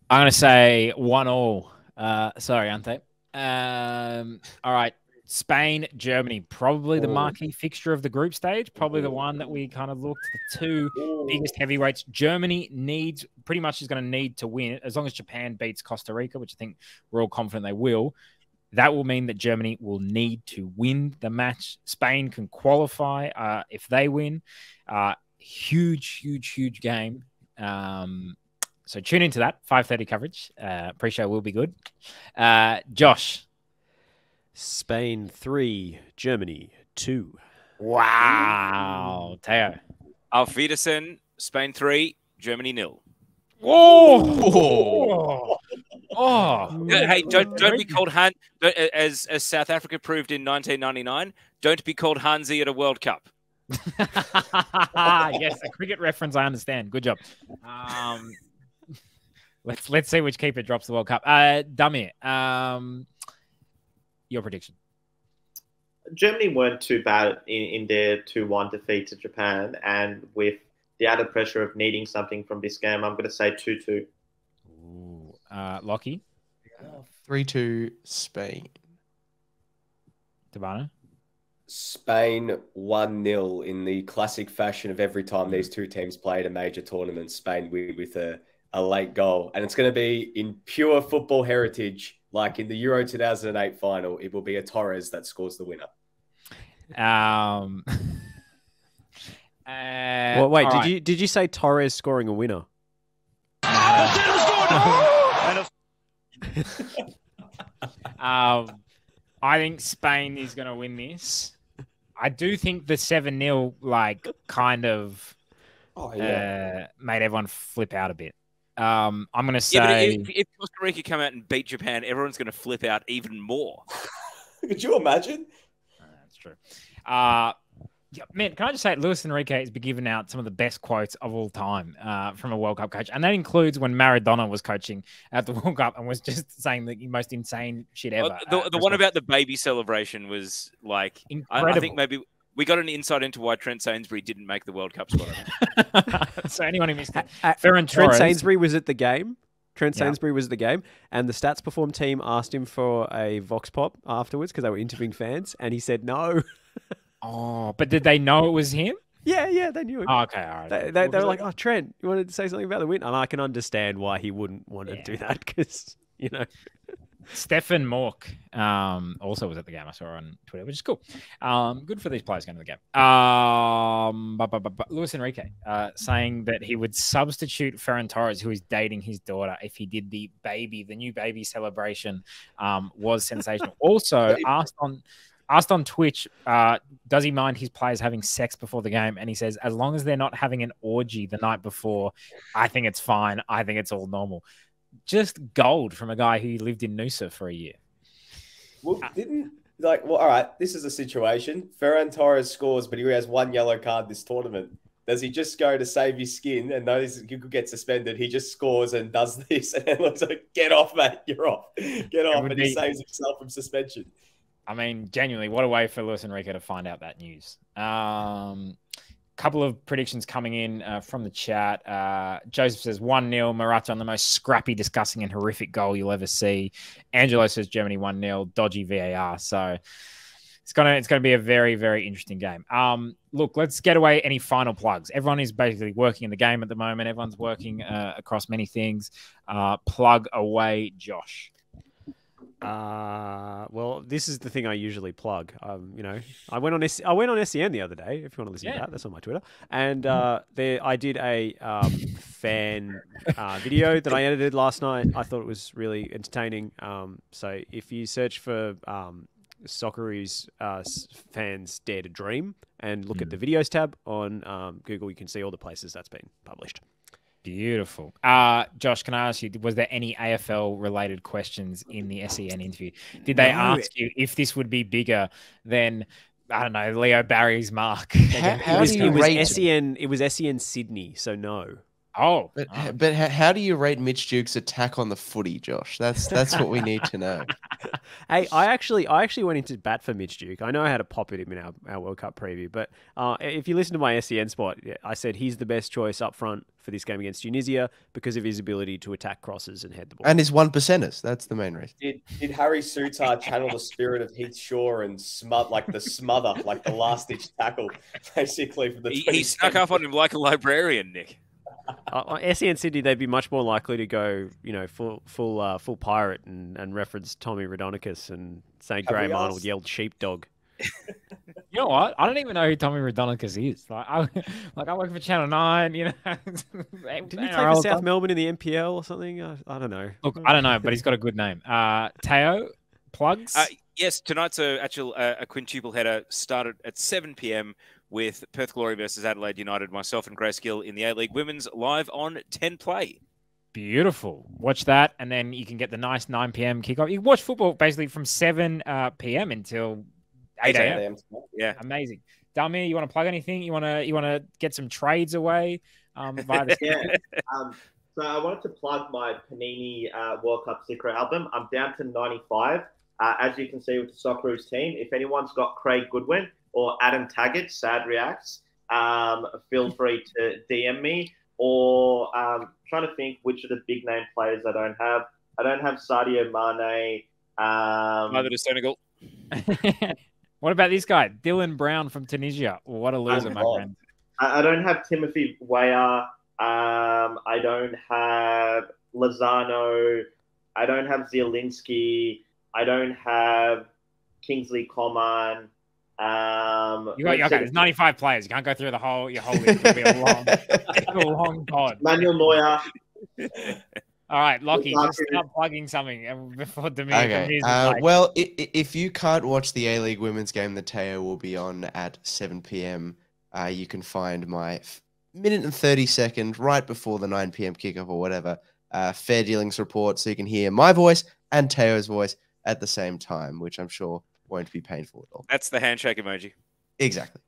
I'm going to say 1-1. Sorry, Ante. All right. Spain, Germany, probably the marquee fixture of the group stage. Probably the one that we kind of looked, the two biggest heavyweights. Germany pretty much is going to need to win it. As long as Japan beats Costa Rica, which I think we're all confident they will. That will mean that Germany will need to win the match. Spain can qualify if they win. Huge game. So tune into that 5:30 coverage. Pre-show will be good. Josh. Spain 3, Germany 2. Wow. Teo. Auf Wiedersehen, Spain 3, Germany 0. Oh. Hey, don't be called Han. As South Africa proved in 1999, don't be called Hansi at a World Cup. Yes, a cricket reference. I understand. Good job. Let's see which keeper drops the World Cup. Dummy. Your prediction. Germany weren't too bad in their 2-1 defeat to Japan, and with the added pressure of needing something from this game, I'm going to say 2-2. Ooh. Lockie. 3-2 Spain. Tabana. Spain 1-0 in the classic fashion of every time these two teams played a major tournament. Spain win with a late goal. And it's going to be in pure football heritage, like in the Euro 2008 final. It will be a Torres that scores the winner. Well, wait, did you say Torres scoring a winner? I think Spain is going to win this. I do think the 7-0 kind of made everyone flip out a bit. I'm going to say... if Costa Rica come out and beat Japan, everyone's going to flip out even more. Could you imagine? That's true. Yeah, man, can I just say, Luis Enrique has been giving out some of the best quotes of all time from a World Cup coach. And that includes when Maradona was coaching at the World Cup and was just saying the most insane shit ever. The one about the baby celebration was incredible. I think maybe we got an insight into why Trent Sainsbury didn't make the World Cup squad. So anyone who missed it. Trent Sainsbury was at the game. Sainsbury was at the game, and the Stats Perform team asked him for a Vox Pop afterwards because they were interviewing fans, and he said no. Oh, but did they know it was him? Yeah, they knew it. Oh, okay, all right. They were like, "Oh, Trent, you wanted to say something about the win?" And I can understand why he wouldn't want to do that because, Stefan Mork also was at the game. I saw on Twitter, which is cool. Good for these players going to the game. Luis Enrique saying that he would substitute Ferran Torres, who is dating his daughter, if he did the new baby celebration. Was sensational. Also asked on Twitch, does he mind his players having sex before the game? And he says, as long as they're not having an orgy the night before, I think it's fine. I think it's all normal. Just gold from a guy who lived in Noosa for a year. Well, all right, this is a situation. Ferran Torres scores, but he has one yellow card this tournament. Does he just go to save his skin and knows he could get suspended? He just scores and does this and looks like, get off, mate, you're off. Get off, and he saves himself from suspension. I mean, genuinely, what a way for Luis Enrique to find out that news. Couple of predictions coming in from the chat. Joseph says 1-0. Morata on the most scrappy, disgusting, and horrific goal you'll ever see. Angelo says Germany 1-0. Dodgy VAR. So it's gonna be a very, very interesting game. Look, let's get away any final plugs. Everyone is basically working in the game at the moment. Everyone's working across many things. Plug away, Josh. Well, this is the thing I usually plug. I went on SEN the other day. If you want to listen to that, that's on my Twitter. And I did a fan video that I edited last night. I thought it was really entertaining. So if you search for Socceroos fans dare to dream and look at the videos tab on Google, you can see all the places that's been published. Beautiful. Josh, can I ask you, was there any AFL related questions in the SEN interview? Did they ask you if this would be bigger than, I don't know, Leo Barry's mark? It was SEN Sydney, so no. Oh, but how do you rate Mitch Duke's attack on the footy, Josh? That's what we need to know. Hey, I actually went into bat for Mitch Duke. I know I had to pop at him in our World Cup preview, but if you listen to my SEN spot, I said he's the best choice up front for this game against Tunisia because of his ability to attack crosses and head the ball. And his 1%ers. That's the main reason. Did Harry Sutar channel the spirit of Heath Shaw and smother, like the last-ditch tackle, basically? For the he snuck up on him like a librarian, Nick. SEN Sydney, they'd be much more likely to go, full pirate and reference Tommy Raudonikis and say Graham Arnold yelled sheepdog. You know what? I don't even know who Tommy Raudonikis is. I work for Channel 9. Didn't he play for South Melbourne in the NPL or something? I don't know. Look, I don't know, but he's got a good name. Teo, plugs? Yes, tonight's a quintuple header started at 7 p.m. with Perth Glory versus Adelaide United. Myself and Grace Gill in the A-League Women's live on 10 Play. Beautiful. Watch that, and then you can get the nice 9 p.m. kickoff. You can watch football basically from 7 p.m. until 8 a.m. Yeah, amazing. Damir, you want to plug anything? You want to get some trades away via the So I wanted to plug my Panini World Cup sticker album. I'm down to 95. As you can see with the Socceroos team, if anyone's got Craig Goodwin or Adam Taggart, Sad Reacts, feel free to DM me. Or trying to think which of the big name players I don't have. I don't have Sadio Mane. Neither does Senegal. What about this guy, Dylan Brown from Tunisia? What a loser, my friend. I don't have Timothy Weah. I don't have Lozano. I don't have Zielinski. I don't have Kingsley Coman. There's 95 players. You can't go through your whole list. It'll be a long pod. Manuel Neuer. All right, Lockie, just start plugging something before Damir. Okay. Well, if you can't watch the A-League Women's game, the Teo will be on at 7 p.m. You can find my minute and 30 second right before the 9 p.m. kickoff or whatever fair dealings report, so you can hear my voice and Teo's voice at the same time, which I'm sure won't be painful at all. That's the handshake emoji. Exactly.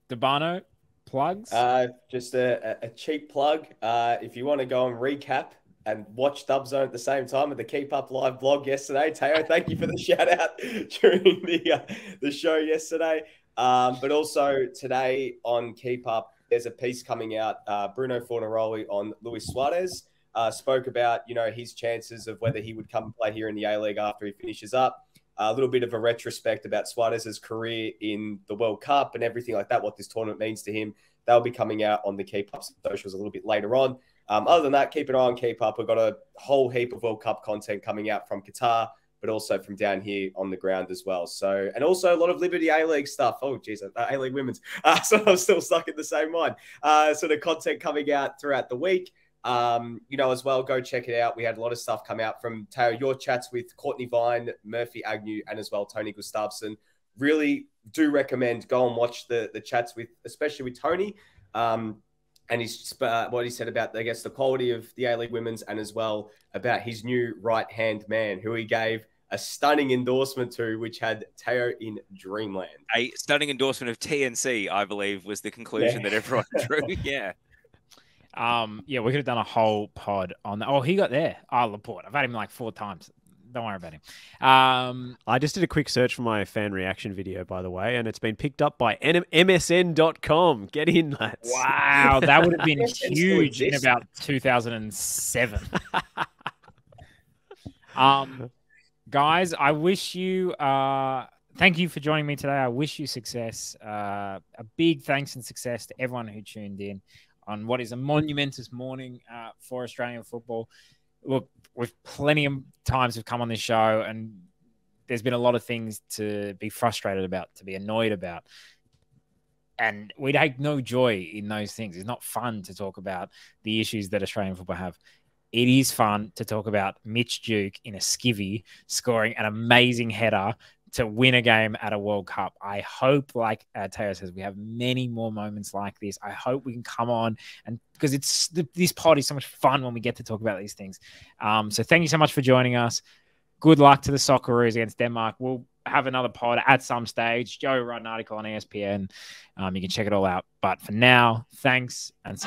Debano, plugs? Just a cheap plug. If you want to go and recap and watch Dub Zone at the same time with the Keep Up Live blog yesterday, Teo, thank you for the shout out during the show yesterday. But also today on Keep Up, there's a piece coming out. Bruno Fornaroli on Luis Suarez spoke about his chances of whether he would come and play here in the A-League after he finishes up. A little bit of a retrospect about Suarez's career in the World Cup and everything like that, what this tournament means to him. They'll be coming out on the Keep Up socials a little bit later on. Other than that, keep an eye on Keep Up. We've got a whole heap of World Cup content coming out from Qatar, but also from down here on the ground as well. So, and also a lot of Liberty A-League stuff. Oh, geez, A-League Women's. So I'm still stuck in the same mind. Sort of content coming out throughout the week. As well, go check it out. We had a lot of stuff come out from Tao, your chats with Courtney Vine, Murphy Agnew, and as well Tony Gustafsson. Really do recommend go and watch the chats with, especially with Tony, and what he said about, I guess, the quality of the A-League Women's, and as well about his new right-hand man, who he gave a stunning endorsement to, which had Teo in dreamland. A stunning endorsement of TNC, I believe, was the conclusion that everyone drew. Yeah. We could have done a whole pod on that. Oh, he got there. Oh, Laporte. I've had him like 4 times. Don't worry about him. I just did a quick search for my fan reaction video, by the way, and it's been picked up by MSN.com. Get in, lads. Wow, that would have been huge in about 2007. Guys, I wish you thank you for joining me today. I wish you success. A big thanks and success to everyone who tuned in on what is a monumentous morning for Australian football. Look, we've plenty of times we've come on this show and there's been a lot of things to be frustrated about, to be annoyed about. And we take no joy in those things. It's not fun to talk about the issues that Australian football have. It is fun to talk about Mitch Duke in a skivvy scoring an amazing header to win a game at a World Cup. I hope, like Teo says, we have many more moments like this. I hope we can come on, and because this pod is so much fun when we get to talk about these things. So thank you so much for joining us. Good luck to the Socceroos against Denmark. We'll have another pod at some stage. Joe wrote an article on ESPN. You can check it all out. But for now, thanks and